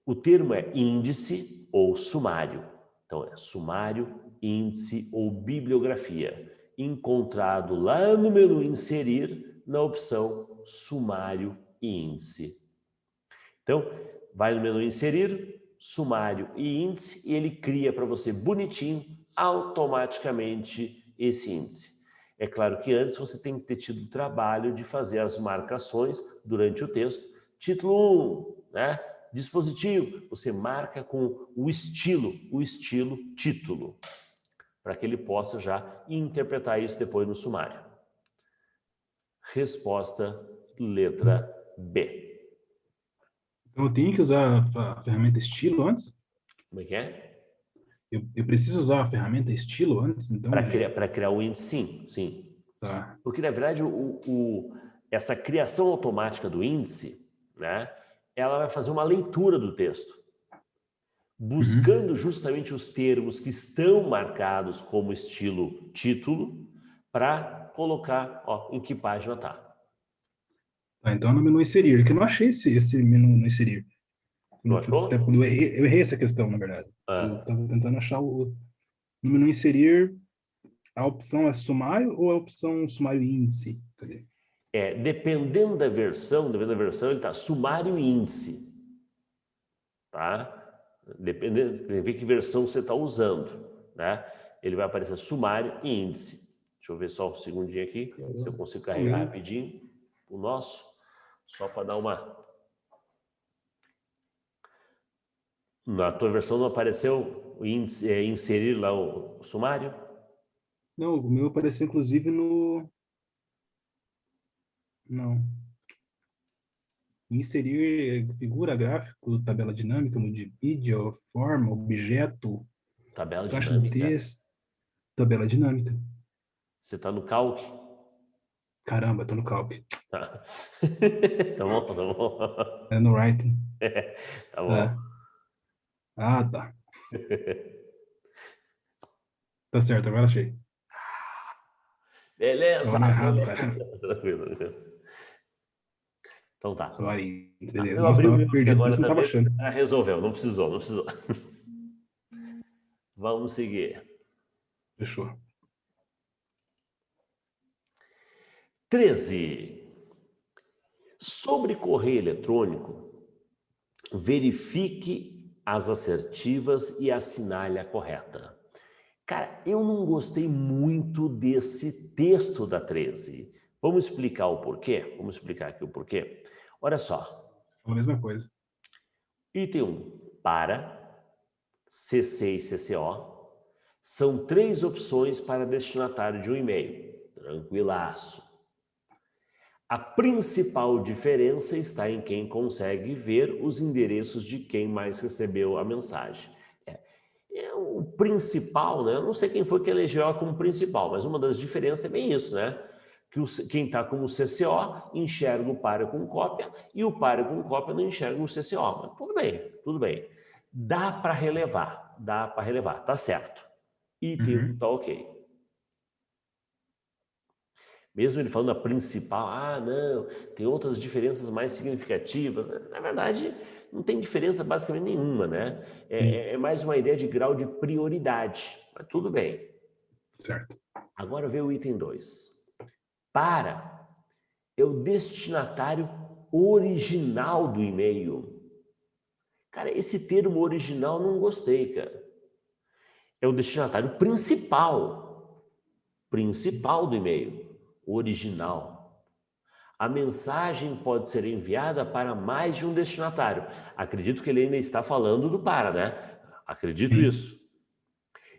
o termo é índice ou sumário. Então, é sumário, índice ou bibliografia. Encontrado lá no menu inserir, na opção sumário e índice. Então, vai no menu inserir, sumário e índice, e ele cria para você bonitinho, automaticamente, esse índice. É claro que antes você tem que ter tido o trabalho de fazer as marcações durante o texto. Título 1, né? Dispositivo, você marca com o estilo título, para que ele possa já interpretar isso depois no sumário. Resposta, letra B. Então, eu tenho que usar a ferramenta estilo antes? Como é que é? Eu preciso usar a ferramenta estilo antes, então, Para criar o índice, sim, sim. Tá. Porque, na verdade, essa criação automática do índice, né, ela vai fazer uma leitura do texto, buscando justamente os termos que estão marcados como estilo título, para colocar, ó, em que página está. Tá, então, no menu inserir, que eu não achei esse menu no inserir. Não achou? Eu errei essa questão, na verdade. Eu estava tentando achar no menu inserir, a opção é sumário ou a opção sumário e índice? Cadê? Dependendo da versão, ele está sumário e índice. Tá? Dependendo, tem que ver que versão você está usando, né? Ele vai aparecer sumário e índice. Deixa eu ver só um segundinho aqui, se eu consigo carregar rapidinho o nosso, só para dar uma... Na tua versão não apareceu o índice, inserir lá o sumário? Não, o meu apareceu inclusive no... Não. Inserir figura, gráfico, tabela dinâmica, multimídia, forma, objeto, Tabela caixa de dinâmica. texto, tabela dinâmica. Você está no Calc? Caramba, tô no Calc. Tá. Tá bom, tá bom. É no Writing. Tá bom. É. Ah, tá. Tá certo, agora achei. Beleza, Tava no errado, beleza. cara. Tranquilo. Então tá. Sumário, beleza. Eu Nossa, abri o tava meu aqui perdido, por agora isso não tava também. achando. Resolveu, não precisou. Vamos seguir. Fechou. 13. Sobre correio eletrônico, verifique as assertivas e assinale a correta. Cara, eu não gostei muito desse texto da 13. Vamos explicar o porquê? Vamos explicar aqui o porquê. Olha só. A mesma coisa. Item 1. Para, CC e CCO. São 3 opções para destinatário de um e-mail. Tranquilaço. A principal diferença está em quem consegue ver os endereços de quem mais recebeu a mensagem. O principal, né? Eu não sei quem foi que elegeu ela como principal, mas uma das diferenças é bem isso, né? Que quem está como CCO enxerga o páreo com cópia e o páreo com cópia não enxerga o CCO. Mas tudo bem, tudo bem. Dá para relevar, tá certo. Item 1 tá ok. Mesmo ele falando a principal, não, tem outras diferenças mais significativas. Na verdade, não tem diferença basicamente nenhuma, né? É mais uma ideia de grau de prioridade, mas tudo bem. Certo. Agora vê o item 2. Para é o destinatário original do e-mail. Cara, esse termo original não gostei, cara. É o destinatário principal do e-mail. Original. A mensagem pode ser enviada para mais de um destinatário. Acredito que ele ainda está falando do para, né? Acredito isso.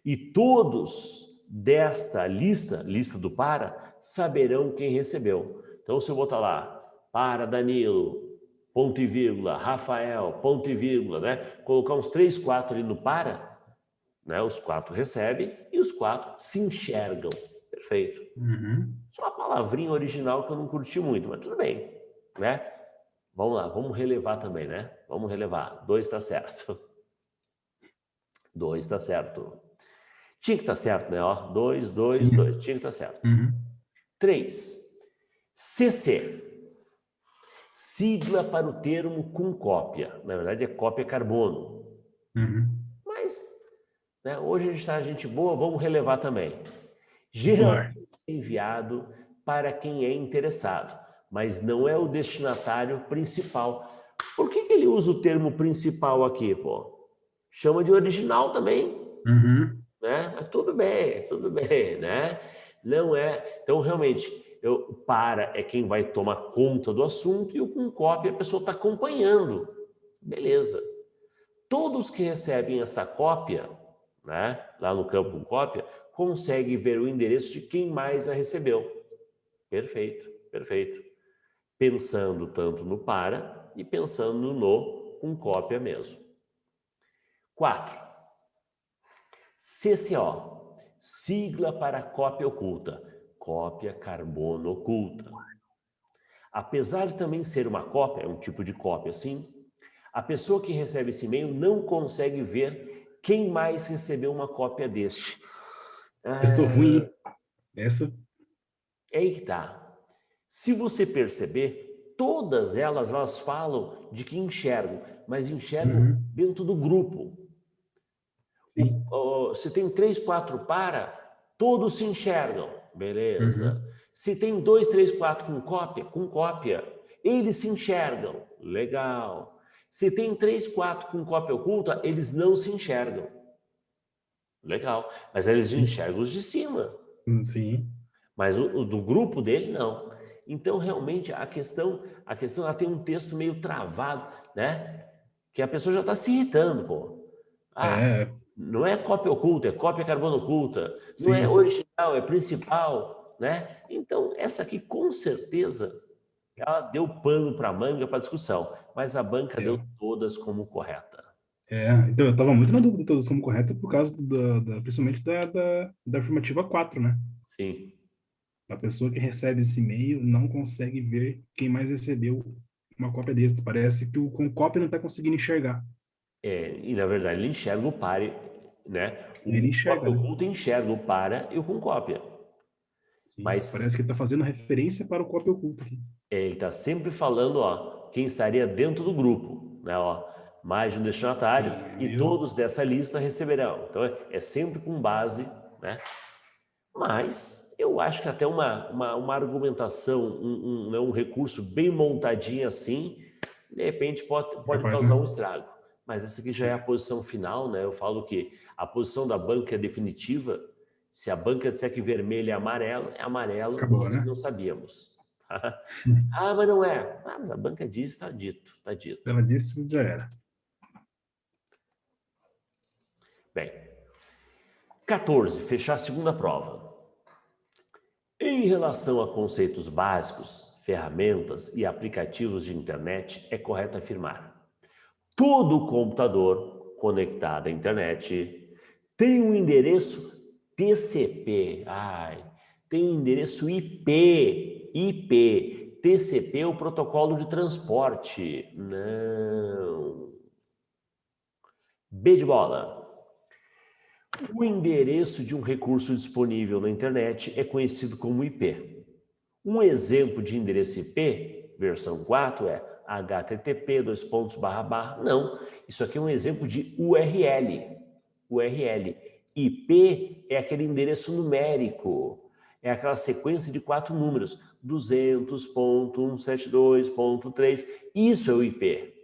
E todos desta lista do para, saberão quem recebeu. Então, se eu botar lá, para Danilo, ponto e vírgula, Rafael, ponto e vírgula, né? Colocar uns 3, 4 ali no para, né? Os 4 recebem e os 4 se enxergam. Perfeito. Só uma palavrinha original que eu não curti muito, mas tudo bem, né? Vamos lá, vamos relevar também, né? Vamos relevar. 2 está certo. 2 está certo. Tinha que estar certo, né? 2, 2, 2. Tinha que estar certo. 3. CC. Sigla para o termo com cópia. Na verdade, é cópia carbono. Mas, né, hoje a gente está gente boa, vamos relevar também. Geralmente é enviado para quem é interessado, mas não é o destinatário principal. Por que ele usa o termo principal aqui, pô? Chama de original também, né? Mas tudo bem, né? Não é... Então, realmente, o para é quem vai tomar conta do assunto e o com cópia a pessoa está acompanhando. Beleza. Todos que recebem essa cópia, né, lá no campo com cópia, conseguem ver o endereço de quem mais a recebeu. Perfeito, perfeito. Pensando tanto no para e pensando no com cópia mesmo. 4. CCO. Sigla para cópia oculta. Cópia carbono oculta. Apesar de também ser uma cópia, é um tipo de cópia assim, a pessoa que recebe esse e-mail não consegue ver quem mais recebeu uma cópia deste. Estou ruim. Essa... É aí que tá. Se você perceber, todas elas falam de que enxergam, mas enxergam dentro do grupo. Se tem 3, 4 para, todos se enxergam. Beleza. Se tem 2, 3, 4 com cópia, eles se enxergam. Legal. Se tem 3, 4 com cópia oculta, eles não se enxergam. Legal. Mas eles enxergam os de cima. Sim. Mas o do grupo dele, não. Então, realmente, a questão ela tem um texto meio travado, né? Que a pessoa já está se irritando, pô. Não é cópia oculta, é cópia carbono oculta. Não é original, é principal, né? Então, essa aqui, com certeza, ela deu pano para manga para discussão, mas a banca deu todas como correta. Então eu estava muito na dúvida todas como correta por causa principalmente da afirmativa 4, né? Sim. A pessoa que recebe esse e-mail não consegue ver quem mais recebeu uma cópia desse. Parece que o com cópia não está conseguindo enxergar. E na verdade ele enxerga o para, né? Ele O enxerga, cópia né? oculta enxerga o para e o com cópia. Sim, Mas parece que ele está fazendo referência para o cópia oculta aqui. ele está sempre falando, ó, quem estaria dentro do grupo, né? Ó, mais de um destinatário e todos dessa lista receberão. Então é sempre com base, né? Mas eu acho que até uma argumentação, um recurso bem montadinho assim, de repente pode causar um estrago. Mas essa aqui já é a posição final, né? Eu falo que a posição da banca é definitiva. Se a banca disser que vermelho é amarelo, Acabou, nós né? não sabíamos. Mas não é. Mas a banca diz, está dito, está dito. Ela disse, já era. Bem, 14, fechar a segunda prova. Em relação a conceitos básicos, ferramentas e aplicativos de internet, é correto afirmar: todo computador conectado à internet tem um endereço TCP. Tem um endereço IP. TCP é o protocolo de transporte. Não. B de bola. O endereço de um recurso disponível na internet é conhecido como IP. Um exemplo de endereço IP, versão 4, é http://. Não, isso aqui é um exemplo de URL. IP é aquele endereço numérico. É aquela sequência de 4 números. 200.172.3. Isso é o IP.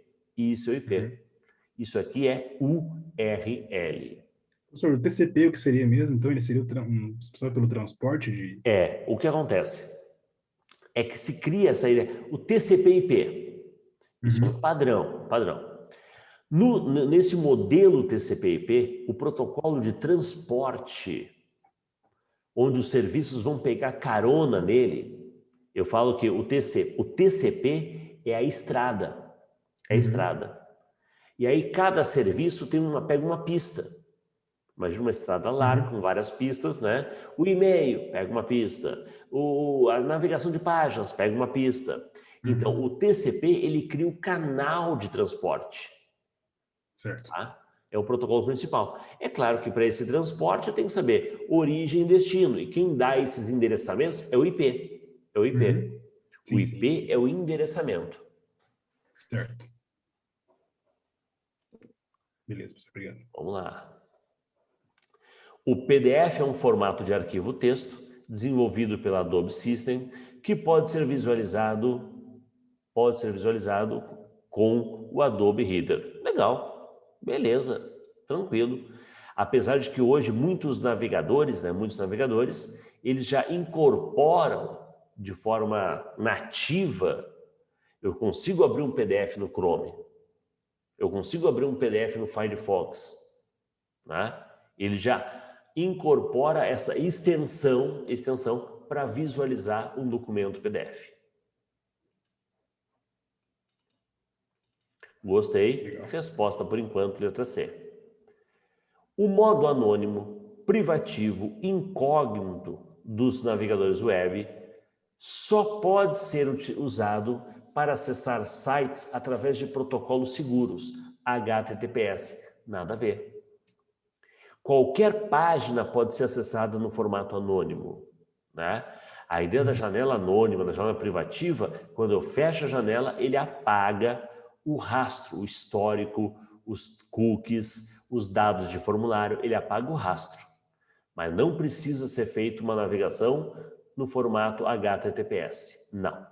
Isso aqui é URL. Professor, o TCP o que seria mesmo? Então ele seria responsável pelo transporte de... O que acontece é que se cria essa ideia, o TCP/IP. Isso é um padrão. Nesse modelo TCP/IP, o protocolo de transporte, onde os serviços vão pegar carona nele, eu falo que o TCP é a estrada. É a estrada. E aí cada serviço pega uma pista. Imagina uma estrada larga com várias pistas, né? O e-mail, pega uma pista. A navegação de páginas, pega uma pista. Então, o TCP, ele cria o canal de transporte. Certo. Tá? É o protocolo principal. É claro que para esse transporte eu tenho que saber origem e destino. E quem dá esses endereçamentos é o IP. É o IP. Sim, O IP é o endereçamento. Certo. Beleza, professor, obrigado. Vamos lá. O PDF é um formato de arquivo texto desenvolvido pela Adobe System que pode ser visualizado com o Adobe Reader. Legal, beleza, tranquilo. Apesar de que hoje muitos navegadores, eles já incorporam de forma nativa. Eu consigo abrir um PDF no Chrome. Eu consigo abrir um PDF no Firefox. Né? Ele já incorpora essa extensão para visualizar um documento PDF. Gostei. Legal. Resposta por enquanto, letra C. O modo anônimo, privativo, incógnito dos navegadores web só pode ser usado para acessar sites através de protocolos seguros, HTTPS. Nada a ver. Qualquer página pode ser acessada no formato anônimo, né? A ideia da janela anônima, da janela privativa, quando eu fecho a janela, ele apaga o rastro, o histórico, os cookies, os dados de formulário, ele apaga o rastro. Mas não precisa ser feita uma navegação no formato HTTPS, não.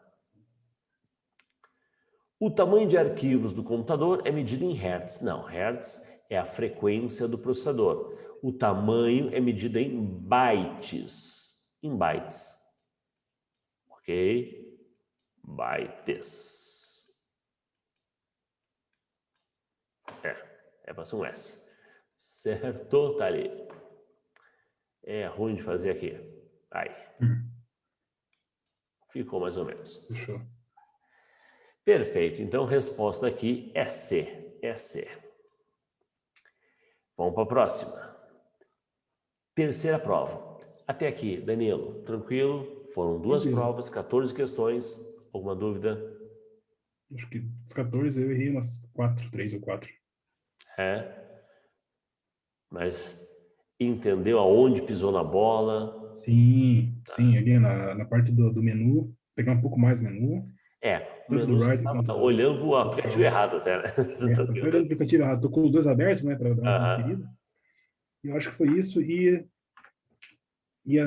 O tamanho de arquivos do computador é medido em hertz. Não, hertz é a frequência do processador. O tamanho é medido em bytes. Em bytes. Ok? Bytes. É para ser um S. Certo? Tá ali. É ruim de fazer aqui. Aí. Ficou mais ou menos. Fechou. Perfeito. Então, resposta aqui é C. É C. Vamos para a próxima. Terceira prova. Até aqui, Danilo, tranquilo? Foram duas provas, 14 questões. Alguma dúvida? Acho que dos 14 eu errei umas 3 ou 4. Mas entendeu aonde pisou na bola? Sim, ali na parte do menu, pegar um pouco mais menu, O tanto menu do você Writer estava quanto olhando o do aplicativo PowerPoint. errado até, né? Tô até olhando o aplicativo errado, tô com os dois abertos, né, para dar uma conferida. Eu acho que foi isso, e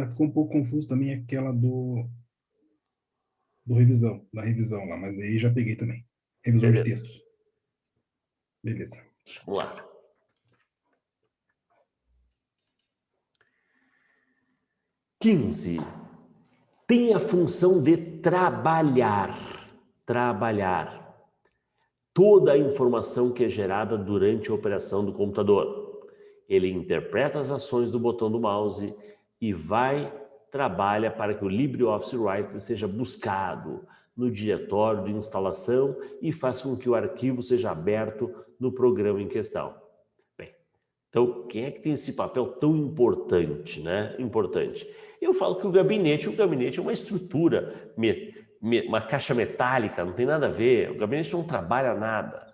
ficou um pouco confuso também aquela da revisão lá, mas aí já peguei também. Revisor de Beleza. textos. Beleza. Vamos lá. Quinze. Tem a função de trabalhar. Trabalhar. Toda a informação que é gerada durante a operação do computador. Ele interpreta as ações do botão do mouse e trabalha para que o LibreOffice Writer seja buscado no diretório de instalação e faz com que o arquivo seja aberto no programa em questão. Bem, então, quem é que tem esse papel tão importante, né? Importante. Eu falo que o gabinete é uma estrutura, uma caixa metálica, não tem nada a ver, o gabinete não trabalha nada.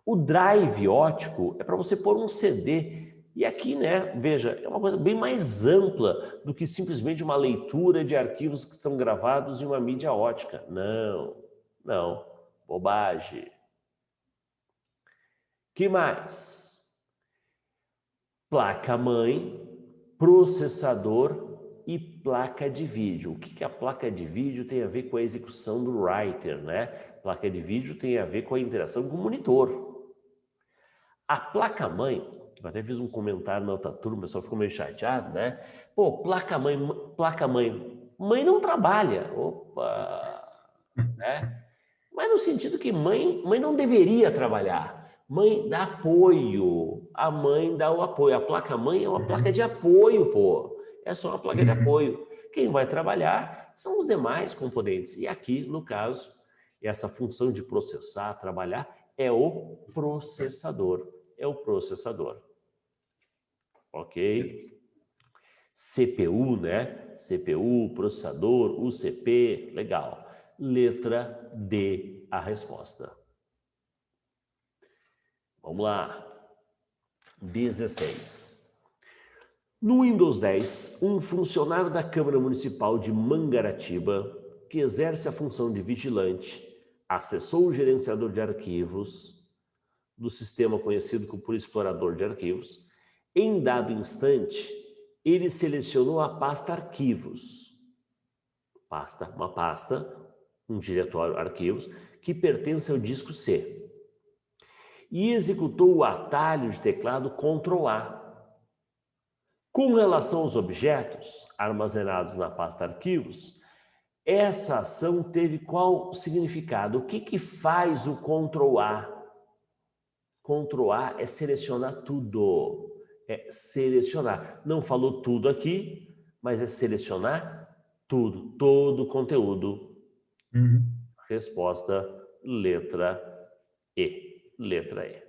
O drive ótico é para você pôr um CD. E aqui, né, veja, é uma coisa bem mais ampla do que simplesmente uma leitura de arquivos que são gravados em uma mídia ótica. Não, bobagem. Que mais? Placa-mãe, processador e placa de vídeo. O que a placa de vídeo tem a ver com a execução do writer, né? Placa de vídeo tem a ver com a interação com o monitor. A placa-mãe, eu até fiz um comentário na outra turma, o pessoal ficou meio chateado, né? Pô, placa-mãe, mãe não trabalha. Opa! Né? Mas no sentido que mãe não deveria trabalhar. Mãe dá apoio, a mãe dá o apoio. A placa-mãe é uma placa de apoio, pô. É só uma placa de apoio. Quem vai trabalhar são os demais componentes. E aqui, no caso, essa função de processar, trabalhar, é o processador. É o processador. Ok? CPU, né? CPU, processador, UCP, legal. Letra D, a resposta. Vamos lá. 16. No Windows 10, um funcionário da Câmara Municipal de Mangaratiba, que exerce a função de vigilante, acessou o gerenciador de arquivos do sistema conhecido por explorador de arquivos. Em dado instante, ele selecionou a pasta arquivos, uma pasta, um diretório arquivos, que pertence ao disco C, e executou o atalho de teclado Ctrl A. Com relação aos objetos armazenados na pasta arquivos, essa ação teve qual significado? O que faz o Ctrl A? Ctrl A é selecionar tudo. É selecionar. Não falou tudo aqui, mas é selecionar tudo, todo o conteúdo. Resposta, letra E. Letra E.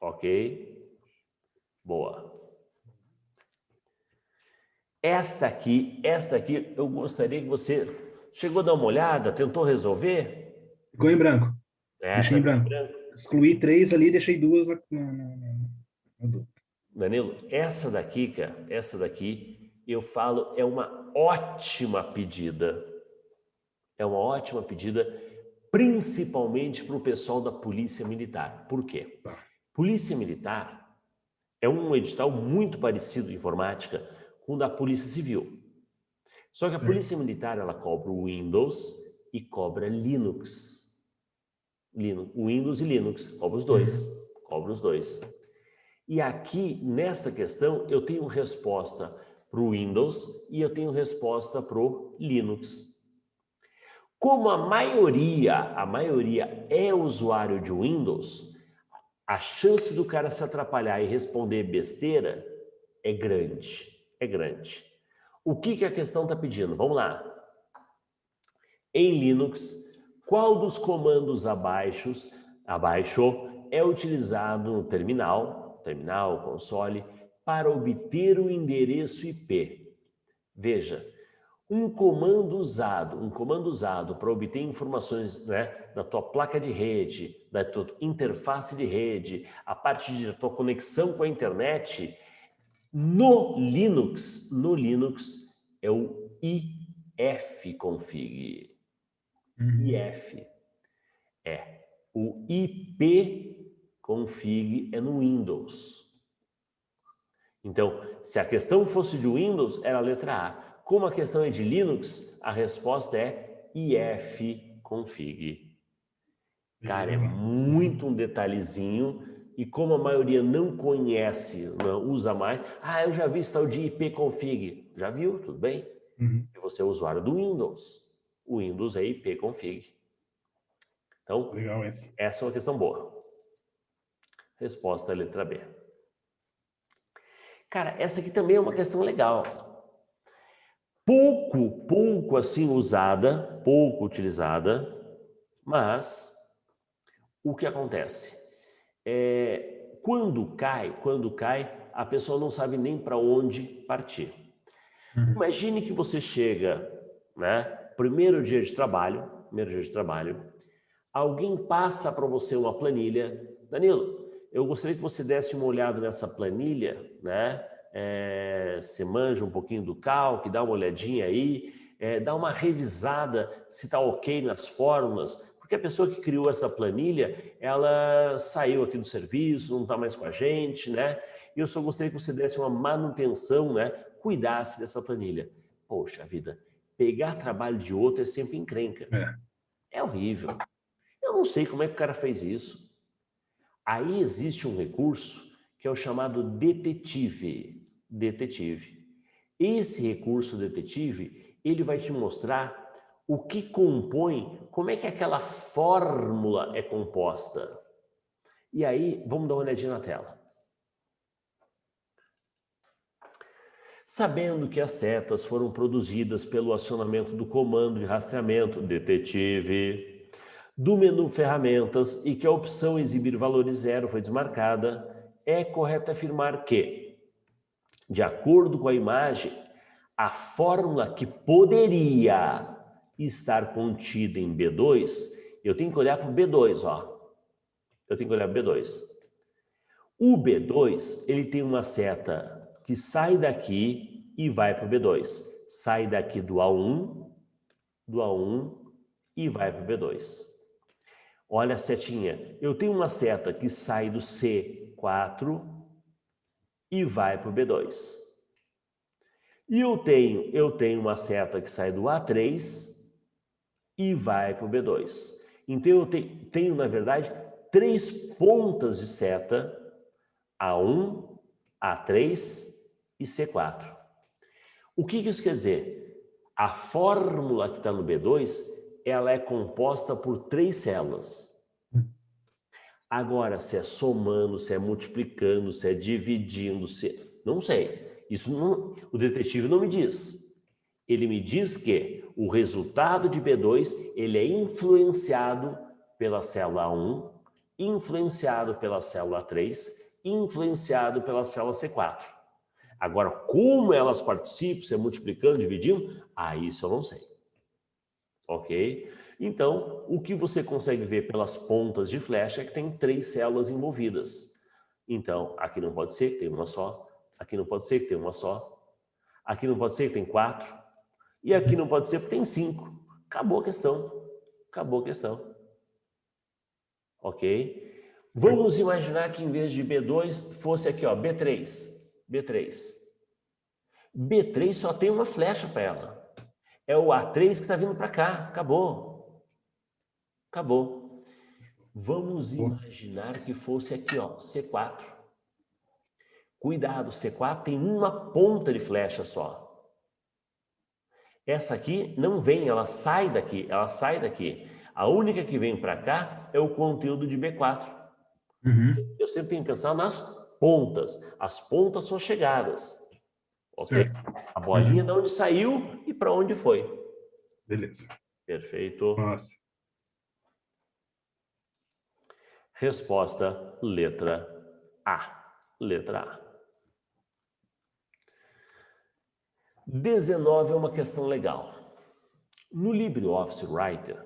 Ok? Boa. Esta aqui, eu gostaria que você chegou a dar uma olhada, tentou resolver? Ficou em branco. Deixei em branco. Excluí 3 ali e deixei 2 na dúvida. Danilo, essa daqui, cara, essa daqui, eu falo, é uma ótima pedida. É uma ótima pedida, principalmente para o pessoal da Polícia Militar. Por quê? Polícia Militar é um edital muito parecido em informática com o da Polícia Civil. Só que a Polícia Militar, ela cobra o Windows e cobra Linux. Windows e Linux, cobra os dois. Cobra os dois. E aqui, nesta questão, eu tenho resposta para o Windows e eu tenho resposta para o Linux. Como a maioria é usuário de Windows, a chance do cara se atrapalhar e responder besteira é grande. É grande. O que a questão está pedindo? Vamos lá. Em Linux, qual dos comandos abaixo é utilizado no terminal, console, para obter o endereço IP? Veja, um comando usado para obter informações, né, da tua placa de rede, da tua interface de rede, a partir da tua conexão com a internet, no Linux é o ifconfig. IF. O ipconfig é no Windows. Então, se a questão fosse de Windows, era a letra A. Como a questão é de Linux, a resposta é ifconfig. Cara, é muito um detalhezinho, e como a maioria não conhece, não usa mais, eu já vi esse tal de ipconfig. Já viu? Tudo bem? E você é usuário do Windows. O Windows é ipconfig. Então, essa é uma questão boa. Resposta, letra B. Cara, essa aqui também é uma questão legal. Pouco assim usada, pouco utilizada, mas o que acontece? Quando cai, a pessoa não sabe nem para onde partir. Imagine que você chega, né, primeiro dia de trabalho, alguém passa para você uma planilha. Danilo, eu gostaria que você desse uma olhada nessa planilha, né? Você manja um pouquinho do Calc, dá uma olhadinha aí, dá uma revisada se está ok nas fórmulas, porque a pessoa que criou essa planilha, ela saiu aqui do serviço, não está mais com a gente, né? E eu só gostaria que você desse uma manutenção, né? Cuidasse dessa planilha. Poxa vida, pegar trabalho de outro é sempre encrenca. É horrível. Eu não sei como é que o cara fez isso. Aí existe um recurso que é o chamado detetive. Esse recurso detetive, ele vai te mostrar o que compõe, como é que aquela fórmula é composta. E aí, vamos dar uma olhadinha na tela. Sabendo que as setas foram produzidas pelo acionamento do comando de rastreamento detetive do menu ferramentas e que a opção exibir valores 0 foi desmarcada, é correto afirmar que de acordo com a imagem, a fórmula que poderia estar contida em B2, eu tenho que olhar para o B2, ó. Eu tenho que olhar para o B2. O B2, ele tem uma seta que sai daqui e vai para o B2. Sai daqui do A1 e vai para o B2. Olha a setinha. Eu tenho uma seta que sai do C4 e vai para o B2. E eu tenho uma seta que sai do A3 e vai para o B2. Então, eu tenho, na verdade, 3 pontas de seta, A1, A3 e C4. O que isso quer dizer? A fórmula que está no B2, ela é composta por 3 células. Agora, se é somando, se é multiplicando, se é dividindo, não sei. Isso não, o detetive não me diz. Ele me diz que o resultado de B2, ele é influenciado pela célula 1, influenciado pela célula 3, influenciado pela célula C4. Agora, como elas participam, se é multiplicando, dividindo, isso eu não sei. Ok? Então, o que você consegue ver pelas pontas de flecha é que tem 3 células envolvidas. Então, aqui não pode ser que tem uma só, aqui não pode ser que tem uma só, aqui não pode ser que tem 4, e aqui não pode ser porque tem 5. Acabou a questão. Acabou a questão. Ok? Vamos imaginar que em vez de B2 fosse aqui, ó, B3. B3. B3 só tem uma flecha para ela. É o A3 que está vindo para cá. Acabou. Acabou. Vamos imaginar que fosse aqui, ó, C4. Cuidado, C4 tem uma ponta de flecha só. Essa aqui não vem, ela sai daqui, ela sai daqui. A única que vem para cá é o conteúdo de B4. Eu sempre tenho que pensar nas pontas. As pontas são chegadas. Ok? Certo. A bolinha de onde saiu e para onde foi. Beleza. Perfeito. Nossa. Resposta, letra A. Letra A. 19 é uma questão legal. No LibreOffice Writer,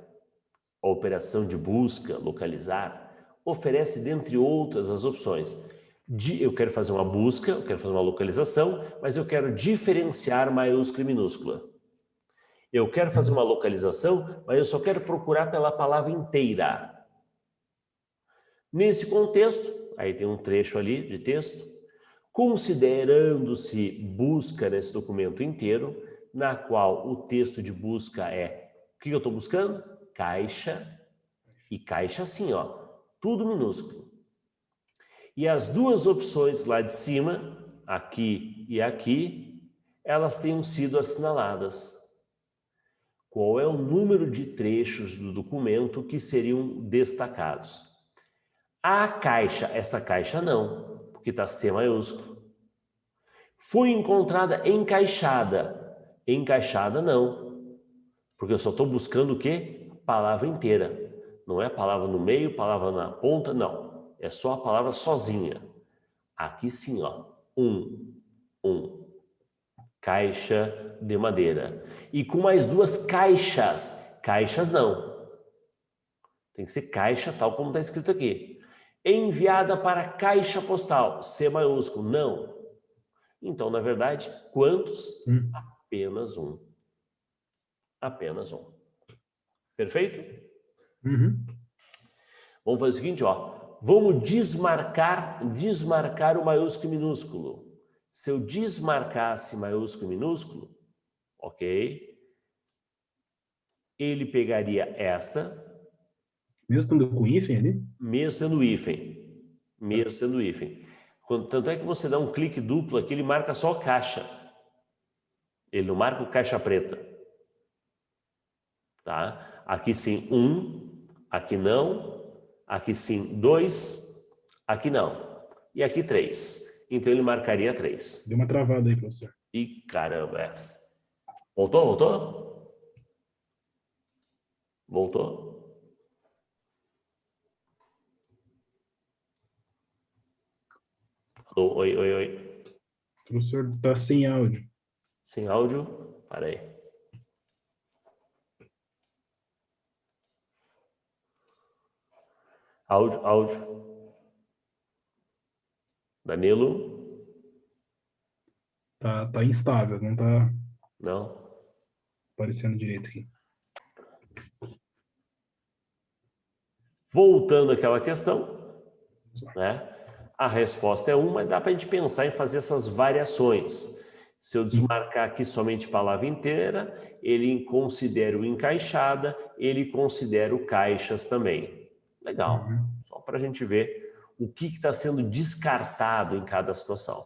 a operação de busca, localizar, oferece, dentre outras, as opções de eu quero fazer uma busca, eu quero fazer uma localização, mas eu quero diferenciar maiúscula e minúscula. Eu quero fazer uma localização, mas eu só quero procurar pela palavra inteira. Nesse contexto, aí tem um trecho ali de texto, considerando-se busca nesse documento inteiro, na qual o texto de busca é, o que eu estou buscando? Caixa, e caixa assim, ó, tudo minúsculo. E as duas opções lá de cima, aqui e aqui, elas tenham sido assinaladas. Qual é o número de trechos do documento que seriam destacados? A caixa, essa caixa não, porque está C maiúsculo. Foi encontrada encaixada. Encaixada não, porque eu só estou buscando o quê? A palavra inteira. Não é a palavra no meio, palavra na ponta, não. É só a palavra sozinha. Aqui sim, ó. Um. Caixa de madeira. E com mais 2 caixas. Caixas não. Tem que ser caixa tal como está escrito aqui. Enviada para caixa postal. C maiúsculo. Não. Então, na verdade, quantos? Apenas um. Apenas um. Perfeito? Vamos fazer o seguinte, ó. Vamos desmarcar o maiúsculo e minúsculo. Se eu desmarcasse maiúsculo e minúsculo, ok? Ele pegaria esta. Mesmo estando com hífen ali? Mesmo tendo hífen. Mesmo tendo hífen. Tanto é que você dá um clique duplo aqui, ele marca só caixa. Ele não marca o caixa preta. Tá? Aqui sim, 1. Aqui não. Aqui sim, 2. Aqui não. E aqui 3. Então ele marcaria 3. Deu uma travada aí, professor. Ih, caramba, é. Voltou? Voltou? Voltou? Alô, oi, oi, oi. O professor está sem áudio. Sem áudio? Para aí. Áudio, áudio. Danilo? Tá instável, não tá Não? aparecendo direito aqui. Voltando àquela questão, né? A resposta é 1, mas dá para a gente pensar em fazer essas variações. Se eu desmarcar aqui somente palavra inteira, ele considera o encaixada, ele considera o caixas também. Legal. Só para a gente ver o que está sendo descartado em cada situação.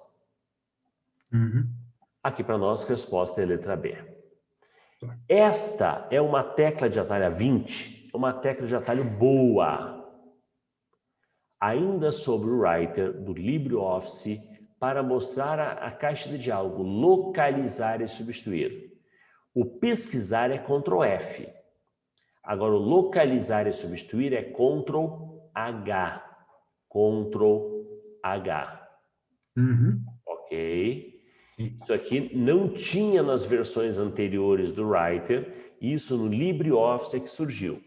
Aqui para nós, resposta é a letra B. Esta é uma tecla de atalho 20, uma tecla de atalho boa. Ainda sobre o Writer do LibreOffice, para mostrar a caixa de diálogo, localizar e substituir. O pesquisar é Ctrl F. Agora, o localizar e substituir é Ctrl H. Ctrl H. Ok? Isso aqui não tinha nas versões anteriores do Writer, isso no LibreOffice é que surgiu.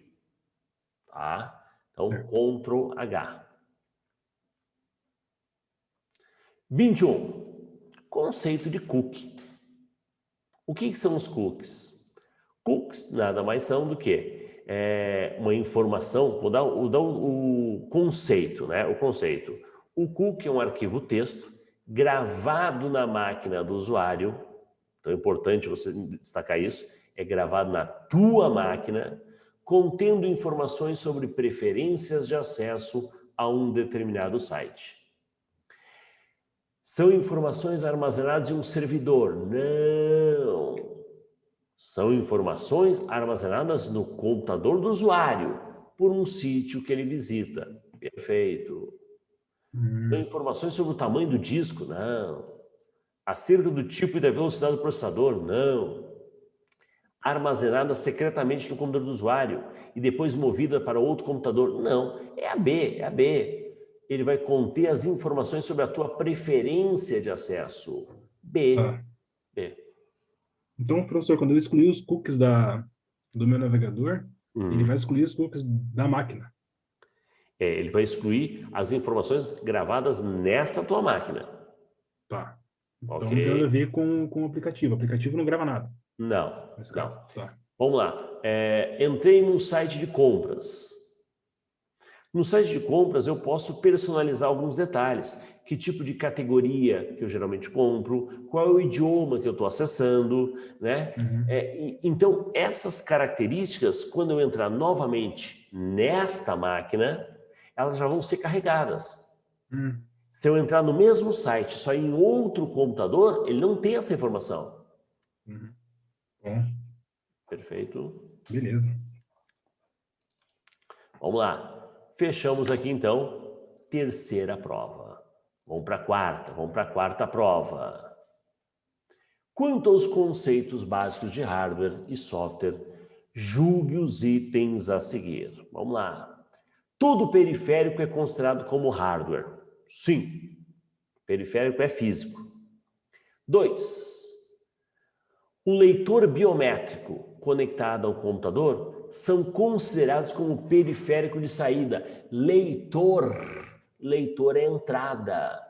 Tá? Então, Ctrl H. 21. Conceito de cookie. O que são os cookies? Cookies nada mais são do que uma informação, vou dar o conceito, né? O conceito. O cookie é um arquivo texto gravado na máquina do usuário, então é importante você destacar isso, é gravado na tua máquina, contendo informações sobre preferências de acesso a um determinado site. São informações armazenadas em um servidor? Não. São informações armazenadas no computador do usuário, por um sítio que ele visita. Perfeito. São informações sobre o tamanho do disco? Não. Acerca do tipo e da velocidade do processador? Não. Armazenada secretamente no computador do usuário e depois movida para outro computador? Não. É a B, é a B. Ele vai conter as informações sobre a tua preferência de acesso. B. B. Então, professor, quando eu excluir os cookies do meu navegador, ele vai excluir os cookies da máquina. Ele vai excluir as informações gravadas nessa tua máquina. Tá. Então Ok. não tem nada a ver com o aplicativo. O aplicativo não grava nada. Não, Nesse caso. não. Tá. Vamos lá. Entrei num site de compras. No site de compras eu posso personalizar alguns detalhes. Que tipo de categoria que eu geralmente compro, qual é o idioma que eu estou acessando, né? Então, essas características, quando eu entrar novamente nesta máquina, elas já vão ser carregadas. Se eu entrar no mesmo site, só em outro computador, ele não tem essa informação. Bom. Perfeito. Beleza. Vamos lá. Fechamos aqui, então, terceira prova. Vamos para a quarta prova. Quanto aos conceitos básicos de hardware e software, julgue os itens a seguir. Vamos lá. Todo periférico é considerado como hardware? Sim. Periférico é físico. 2. O leitor biométrico conectado ao computador são considerados como periférico de saída. Leitor é entrada.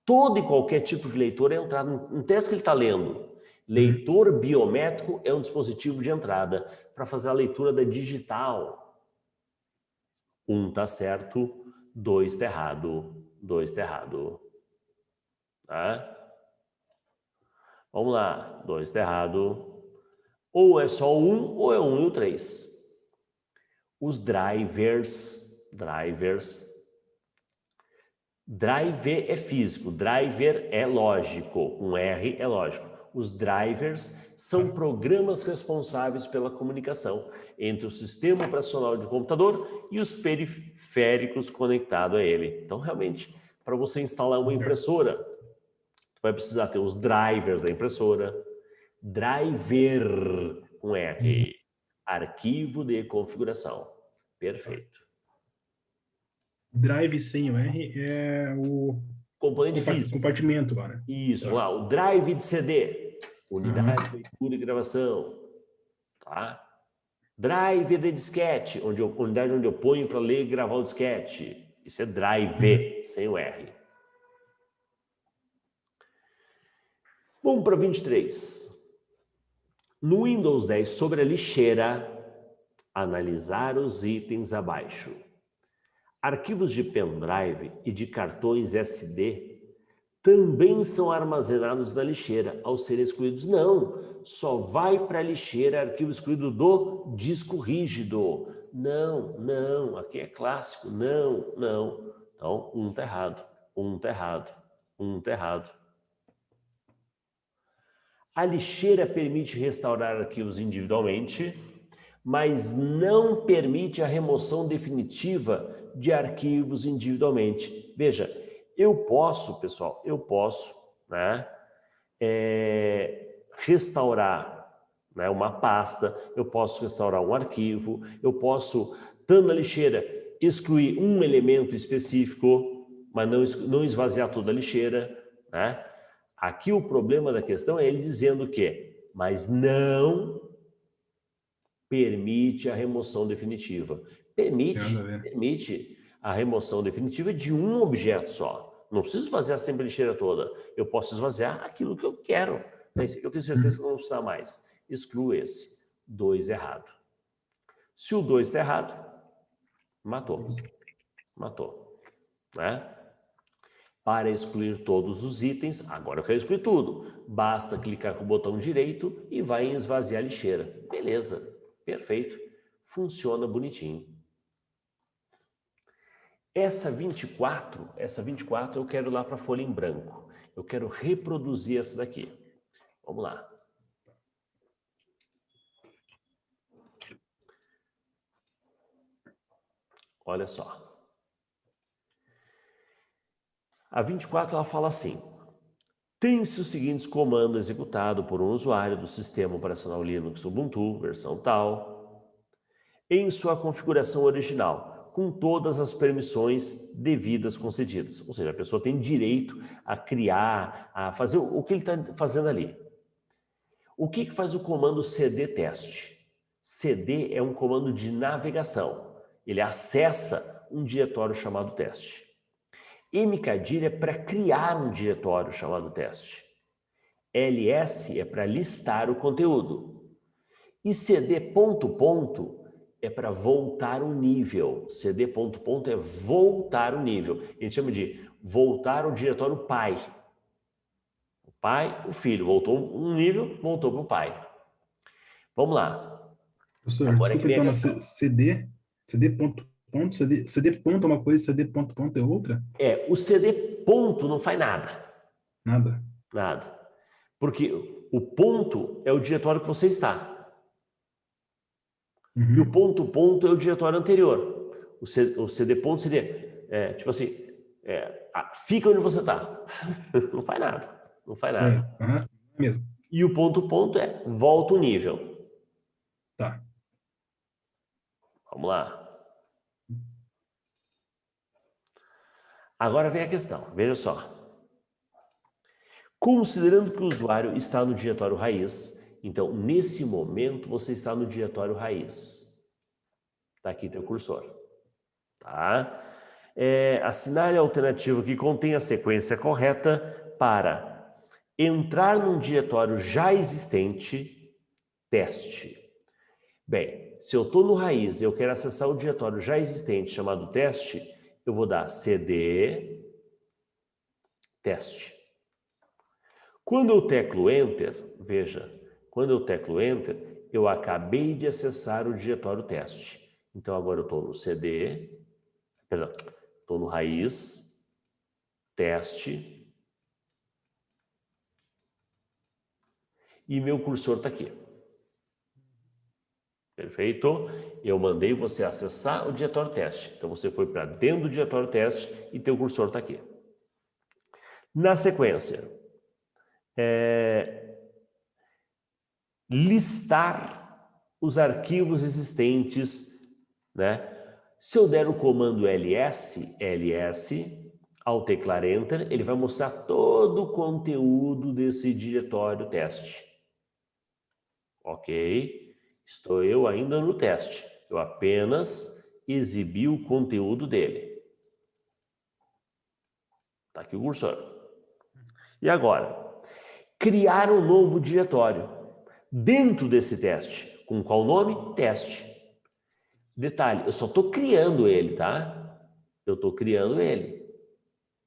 Todo e qualquer tipo de leitor é entrada. No texto que ele está lendo. Leitor biométrico é um dispositivo de entrada para fazer a leitura da digital. 1 está certo, 2 está errado. 2 está errado. Tá? Vamos lá. 2 está errado. Ou é só o 1 ou é o 1 e o 3. Os driver é físico, driver é lógico, com R é lógico. Os drivers são programas responsáveis pela comunicação entre o sistema operacional de computador e os periféricos conectados a ele. Então, realmente, para você instalar uma impressora, você vai precisar ter os drivers da impressora, driver com R, arquivo de configuração. Perfeito. Drive sem o R é o componente físico. Compartimento lá, né? Isso, vamos lá, o drive de CD, unidade de leitura e gravação, tá? Drive de disquete, unidade onde eu ponho para ler e gravar o disquete. Isso é drive, sem o R. Vamos para 23. No Windows 10, sobre a lixeira, analisar os itens abaixo. Arquivos de pendrive e de cartões SD também são armazenados na lixeira ao serem excluídos. Não, só vai para a lixeira arquivo excluído do disco rígido. Não, aqui é clássico, não. Então, um tá errado, um tá errado. A lixeira permite restaurar arquivos individualmente, mas não permite a remoção definitiva de arquivos individualmente. Veja, eu posso, pessoal, né, restaurar, né, uma pasta, eu posso restaurar um arquivo, eu posso, estando na lixeira, excluir um elemento específico, mas não esvaziar toda a lixeira, né? Aqui o problema da questão é ele dizendo que, mas não permite a remoção definitiva. Permite a remoção definitiva de um objeto só. Não preciso esvaziar sempre a lixeira toda. Eu posso esvaziar aquilo que eu quero. Esse aqui eu tenho certeza que eu não vou precisar mais. Excluo esse. 2 errado. Se o 2 está errado, matou. Né? Para excluir todos os itens, agora eu quero excluir tudo. Basta clicar com o botão direito e vai em esvaziar a lixeira. Beleza, perfeito. Funciona bonitinho. Essa 24 eu quero lá para a folha em branco. Eu quero reproduzir essa daqui. Vamos lá. Olha só. A 24 ela fala assim: tem-se os seguintes comandos executados por um usuário do sistema operacional Linux Ubuntu, versão tal, em sua configuração original, com todas as permissões devidas concedidas. Ou seja, a pessoa tem direito a criar, a fazer o que ele está fazendo ali. O que faz o comando cd teste? cd é um comando de navegação. Ele acessa um diretório chamado teste. mkdir é para criar um diretório chamado teste. ls é para listar o conteúdo. E cd ponto ponto é para voltar o nível. cd ponto ponto é voltar o nível. A gente chama de voltar o diretório pai. O pai, o filho. Voltou um nível, voltou para o pai. Vamos lá. Professor, agora desculpa, então, cd ponto ponto, cd ponto é uma coisa, cd ponto ponto é outra? O cd ponto não faz nada. Nada. Porque o ponto é o diretório que você está. E o ponto ponto é o diretório anterior. O cd ponto seria, tipo assim, fica onde você está. Não faz nada. Mesmo. E o ponto ponto é volta o nível. Tá. Vamos lá. Agora vem a questão, veja só. Considerando que o usuário está no diretório raiz, então, nesse momento, você está no diretório raiz. Está aqui teu cursor. Tá? Assinale a alternativa que contém a sequência correta para entrar num diretório já existente, teste. Bem, se eu estou no raiz e eu quero acessar o diretório já existente chamado teste, eu vou dar cd teste. Quando eu teclo Enter, veja, quando eu teclo Enter, eu acabei de acessar o diretório teste. Então, agora eu estou no estou no raiz, teste, e meu cursor está aqui. Perfeito? Eu mandei você acessar o diretório teste. Então, você foi para dentro do diretório teste e teu cursor está aqui. Na sequência, listar os arquivos existentes, né? Se eu der o comando ls, Ao teclar Enter, ele vai mostrar todo o conteúdo desse diretório teste. Ok? Estou eu ainda no teste. Eu apenas exibi o conteúdo dele. Está aqui o cursor. E agora? Criar um novo diretório dentro desse teste. Com qual nome? Teste. Detalhe, eu só estou criando ele, tá? Eu estou criando ele.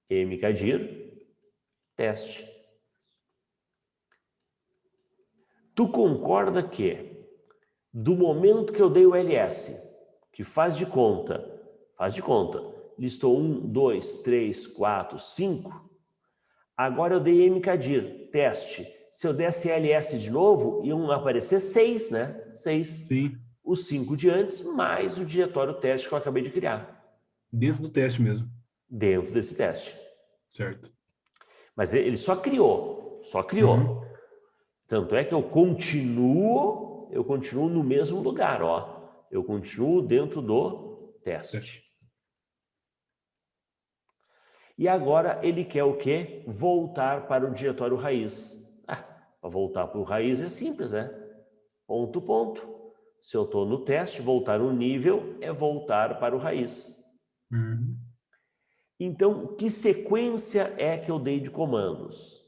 mkdir, teste. Tu concorda que, do momento que eu dei o ls, que faz de conta, listou 1, 2, 3, 4, 5, agora eu dei mkdir, teste. Se eu desse ls de novo, iam aparecer 6, né? 6. Sim. Os 5 de antes, mais o diretório teste que eu acabei de criar. Dentro do teste mesmo. Dentro desse teste. Certo. Mas ele só criou. Tanto é que eu continuo no mesmo lugar, ó. Eu continuo dentro do teste. E agora ele quer o quê? Voltar para o diretório raiz. Para voltar para o raiz é simples, né? Ponto, ponto. Se eu estou no teste, voltar um nível é voltar para o raiz. Então, que sequência é que eu dei de comandos?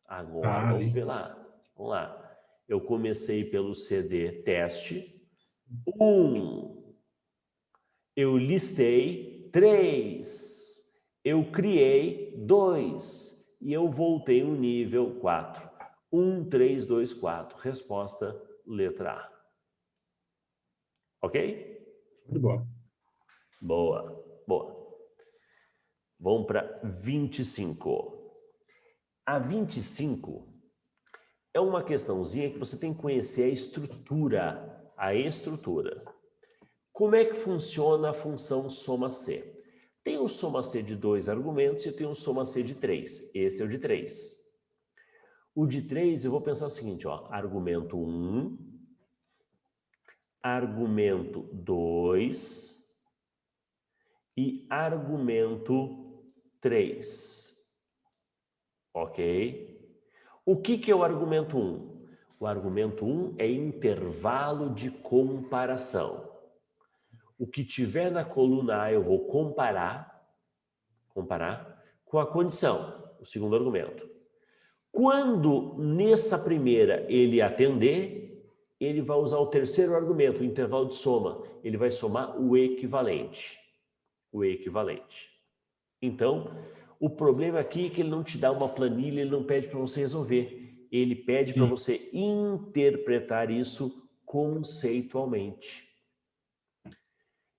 Agora, vamos ver lá. Vamos lá. Eu comecei pelo cd teste. 1. Eu listei 3. Eu criei 2. E eu voltei no nível 4. 1, 3, 2, 4. Resposta, letra A. Ok? Muito bom. Boa, boa. Vamos para 25. A 25 é uma questãozinha que você tem que conhecer a estrutura. Como é que funciona a função soma-c? Tem o soma-c de 2 argumentos e tem o soma-c de 3. Esse é o de 3. O de 3 eu vou pensar o seguinte, ó, argumento 1, argumento 2 e argumento 3. Ok? O que é o argumento 1? O argumento 1 é intervalo de comparação. O que tiver na coluna A eu vou comparar com a condição, o segundo argumento. Quando nessa primeira ele atender, ele vai usar o terceiro argumento, o intervalo de soma. Ele vai somar o equivalente. Então, o problema aqui é que ele não te dá uma planilha, ele não pede para você resolver. Ele pede para você interpretar isso conceitualmente.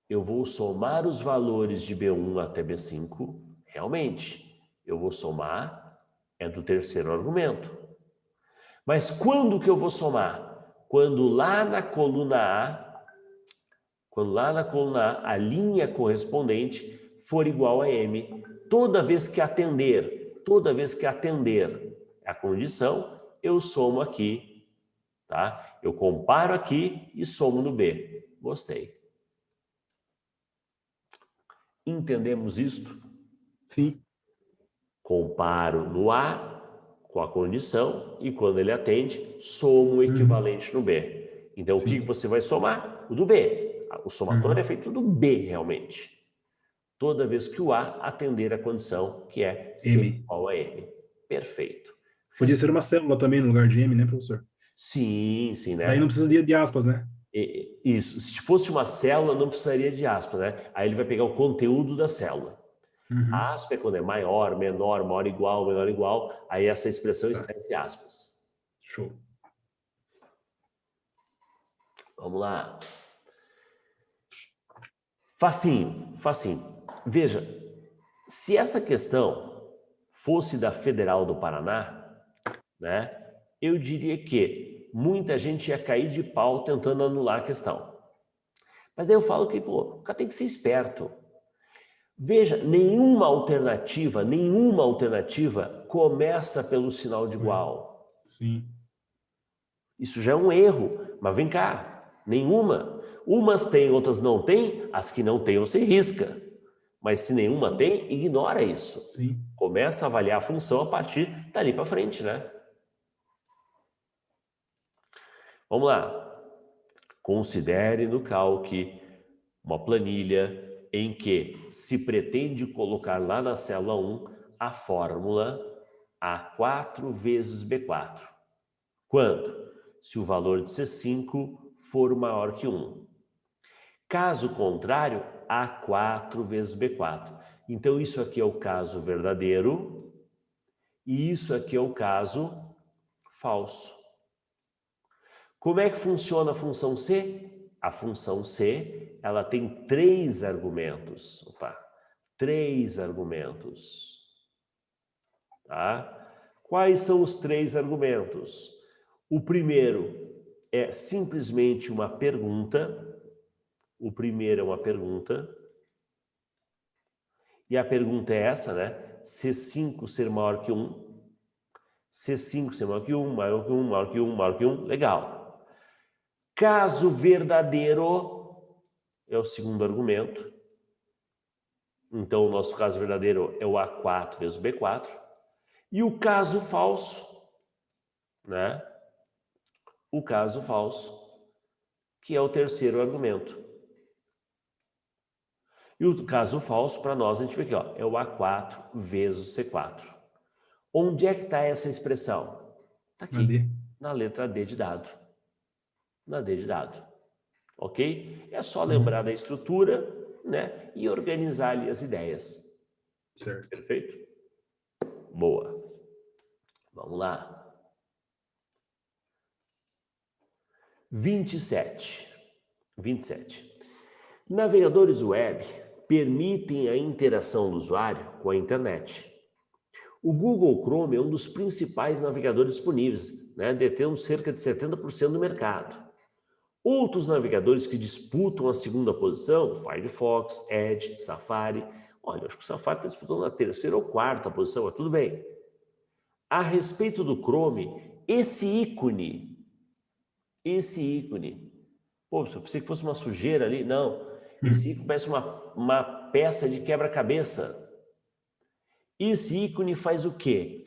Eu vou somar os valores de B1 até B5, realmente. Eu vou somar, é do terceiro argumento. Mas quando que eu vou somar? Quando lá na coluna A, a linha correspondente for igual a M. Toda vez que atender a condição, eu somo aqui, tá? Eu comparo aqui e somo no B. Gostei. Entendemos isto? Sim. Comparo no A com a condição e quando ele atende, somo o equivalente no B. Então, o que você vai somar? O do B. O somatório é feito do B, realmente. Toda vez que o A atender a condição, que é C igual a M. Perfeito. Podia ser uma célula também no lugar de M, né, professor? Sim, né? Daí não precisaria de aspas, né? Isso. Se fosse uma célula, não precisaria de aspas, né? Aí ele vai pegar o conteúdo da célula. A aspa é quando é maior, menor, maior igual, aí essa expressão está entre aspas. Show. Vamos lá. Facinho. Veja, se essa questão fosse da Federal do Paraná, né, eu diria que muita gente ia cair de pau tentando anular a questão. Mas daí eu falo que, o cara tem que ser esperto. Veja, nenhuma alternativa começa pelo sinal de igual. Sim. Isso já é um erro, mas vem cá, nenhuma. Umas tem, outras não tem, as que não tem você risca. Mas se nenhuma tem, ignora isso. Sim. Começa a avaliar a função a partir dali para frente, né? Vamos lá. Considere no Calc uma planilha em que se pretende colocar lá na célula 1 a fórmula A4 vezes B4. Quando? Se o valor de C5 for maior que 1. Caso contrário, A4 vezes B4. Então, isso aqui é o caso verdadeiro e isso aqui é o caso falso. Como é que funciona a função C? A função C, ela tem 3 argumentos. Opa, 3 argumentos. Tá? Quais são os 3 argumentos? O primeiro é simplesmente uma pergunta. O primeiro é uma pergunta. E a pergunta é essa, né? C5 ser maior que 1. C5 ser maior que 1, maior que 1, maior que 1, maior que 1. Legal. Caso verdadeiro é o segundo argumento. Então, o nosso caso verdadeiro é o A4 vezes o B4. E o caso falso, né? O caso falso, que é o terceiro argumento. E o caso falso, para nós, a gente vê aqui, ó, é o A4 vezes o C4. Onde é que está essa expressão? Está aqui, na letra D de dado. Na D de dado. Ok? É só lembrar da estrutura, né? E organizar ali as ideias. Certo. Perfeito? Boa. Vamos lá. 27. Navegadores web permitem a interação do usuário com a internet. O Google Chrome é um dos principais navegadores disponíveis, né, detendo cerca de 70% do mercado. Outros navegadores que disputam a segunda posição, Firefox, Edge, Safari. Olha, acho que o Safari está disputando a terceira ou quarta posição, mas tudo bem. A respeito do Chrome, esse ícone, pô, eu pensei que fosse uma sujeira ali, não. Esse ícone parece uma peça de quebra-cabeça. Esse ícone faz o quê?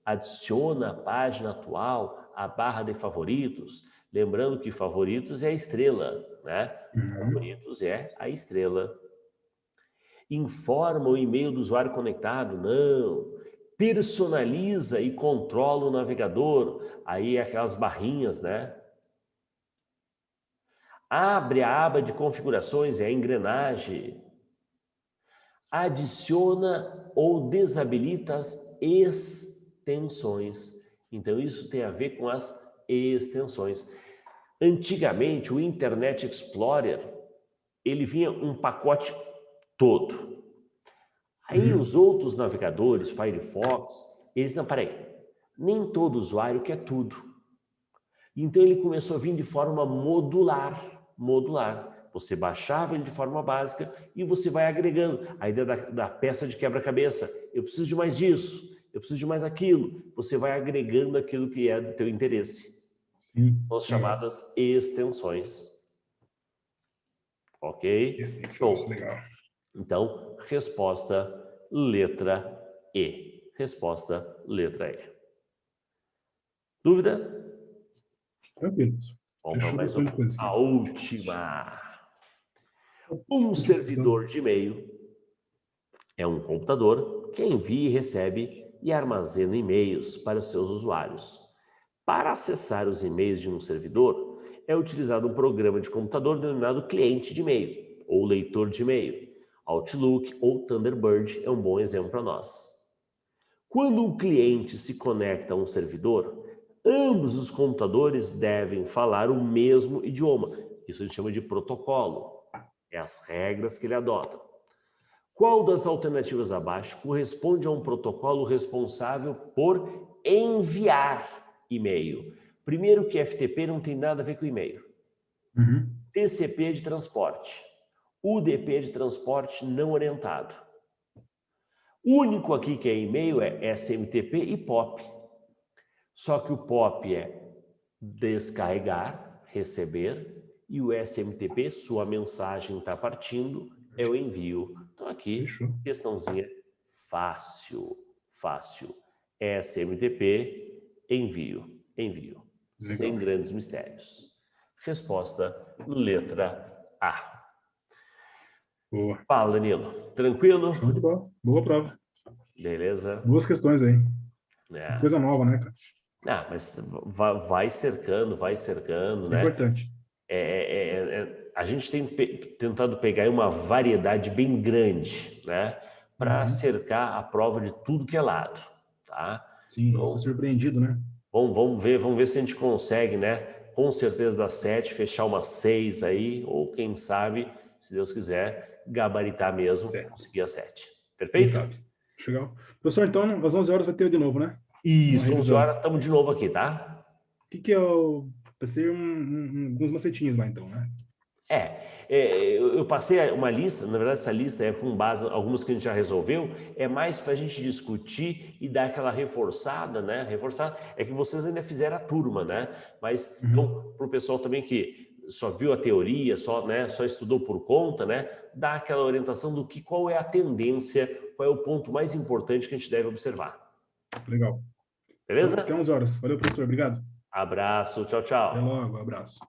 Adiciona a página atual à barra de favoritos. Lembrando que favoritos é a estrela, né? Favoritos é a estrela. Informa o e-mail do usuário conectado? Não. Personaliza e controla o navegador. Aí aquelas barrinhas, né? Abre a aba de configurações, é a engrenagem. Adiciona ou desabilita as extensões. Então, isso tem a ver com as extensões. Antigamente, o Internet Explorer, ele vinha um pacote todo. Aí os outros navegadores, Firefox, eles não, peraí, nem todo usuário quer tudo. Então, ele começou a vir de forma modular. Você baixava ele de forma básica e você vai agregando. A ideia da peça de quebra-cabeça. Eu preciso de mais disso, eu preciso de mais aquilo. Você vai agregando aquilo que é do teu interesse. São as chamadas extensões. Ok? Extensões, legal. Então, resposta letra E. Resposta letra E. Dúvida? Tranquilo. Vamos para mais uma. A última. Um servidor de e-mail é um computador que envia e recebe e armazena e-mails para seus usuários. Para acessar os e-mails de um servidor, é utilizado um programa de computador denominado cliente de e-mail ou leitor de e-mail. Outlook ou Thunderbird é um bom exemplo para nós. Quando um cliente se conecta a um servidor, ambos os computadores devem falar o mesmo idioma. Isso a gente chama de protocolo. É as regras que ele adota. Qual das alternativas abaixo corresponde a um protocolo responsável por enviar e-mail? Primeiro que FTP não tem nada a ver com e-mail. TCP de transporte. UDP de transporte não orientado. O único aqui que é e-mail é SMTP e POP. Só que o POP é descarregar, receber, e o SMTP, sua mensagem está partindo, é o envio. Então Então, aqui, Fechou. questãozinha fácil, fácil. SMTP, envio. Legal. Sem grandes mistérios. Resposta, letra A. Boa. Fala, Danilo. Tranquilo? Show de bola. Boa prova. Beleza? Boas questões aí. É. Coisa nova, né, cara? Ah, mas vai cercando, Isso é né? importante. A gente tem tentado pegar aí uma variedade bem grande, né? Para cercar a prova de tudo que é lado, tá? Sim, Então, você é surpreendido, né? vamos ver se a gente consegue, né? Com certeza das 7, fechar umas 6 aí, ou quem sabe, se Deus quiser, gabaritar mesmo, Certo. conseguir as 7. Quem Perfeito? sabe? Legal. Professor, então, às 11 horas vai ter de novo, né? Uma Isso, 11 revisão. horas, estamos de novo aqui, tá? O que é o... Vai ser alguns macetinhos lá, então, né? Eu passei uma lista, na verdade essa lista é com base em algumas que a gente já resolveu, é mais para a gente discutir e dar aquela reforçada, né? Reforçar é que vocês ainda fizeram a turma, né? Mas então, para o pessoal também que só viu a teoria, só estudou por conta, né? Dá aquela orientação do qual é a tendência, qual é o ponto mais importante que a gente deve observar. Legal. Beleza? Então, até 11 horas. Valeu, professor. Obrigado. Abraço, tchau, Até tchau. logo. Abraço.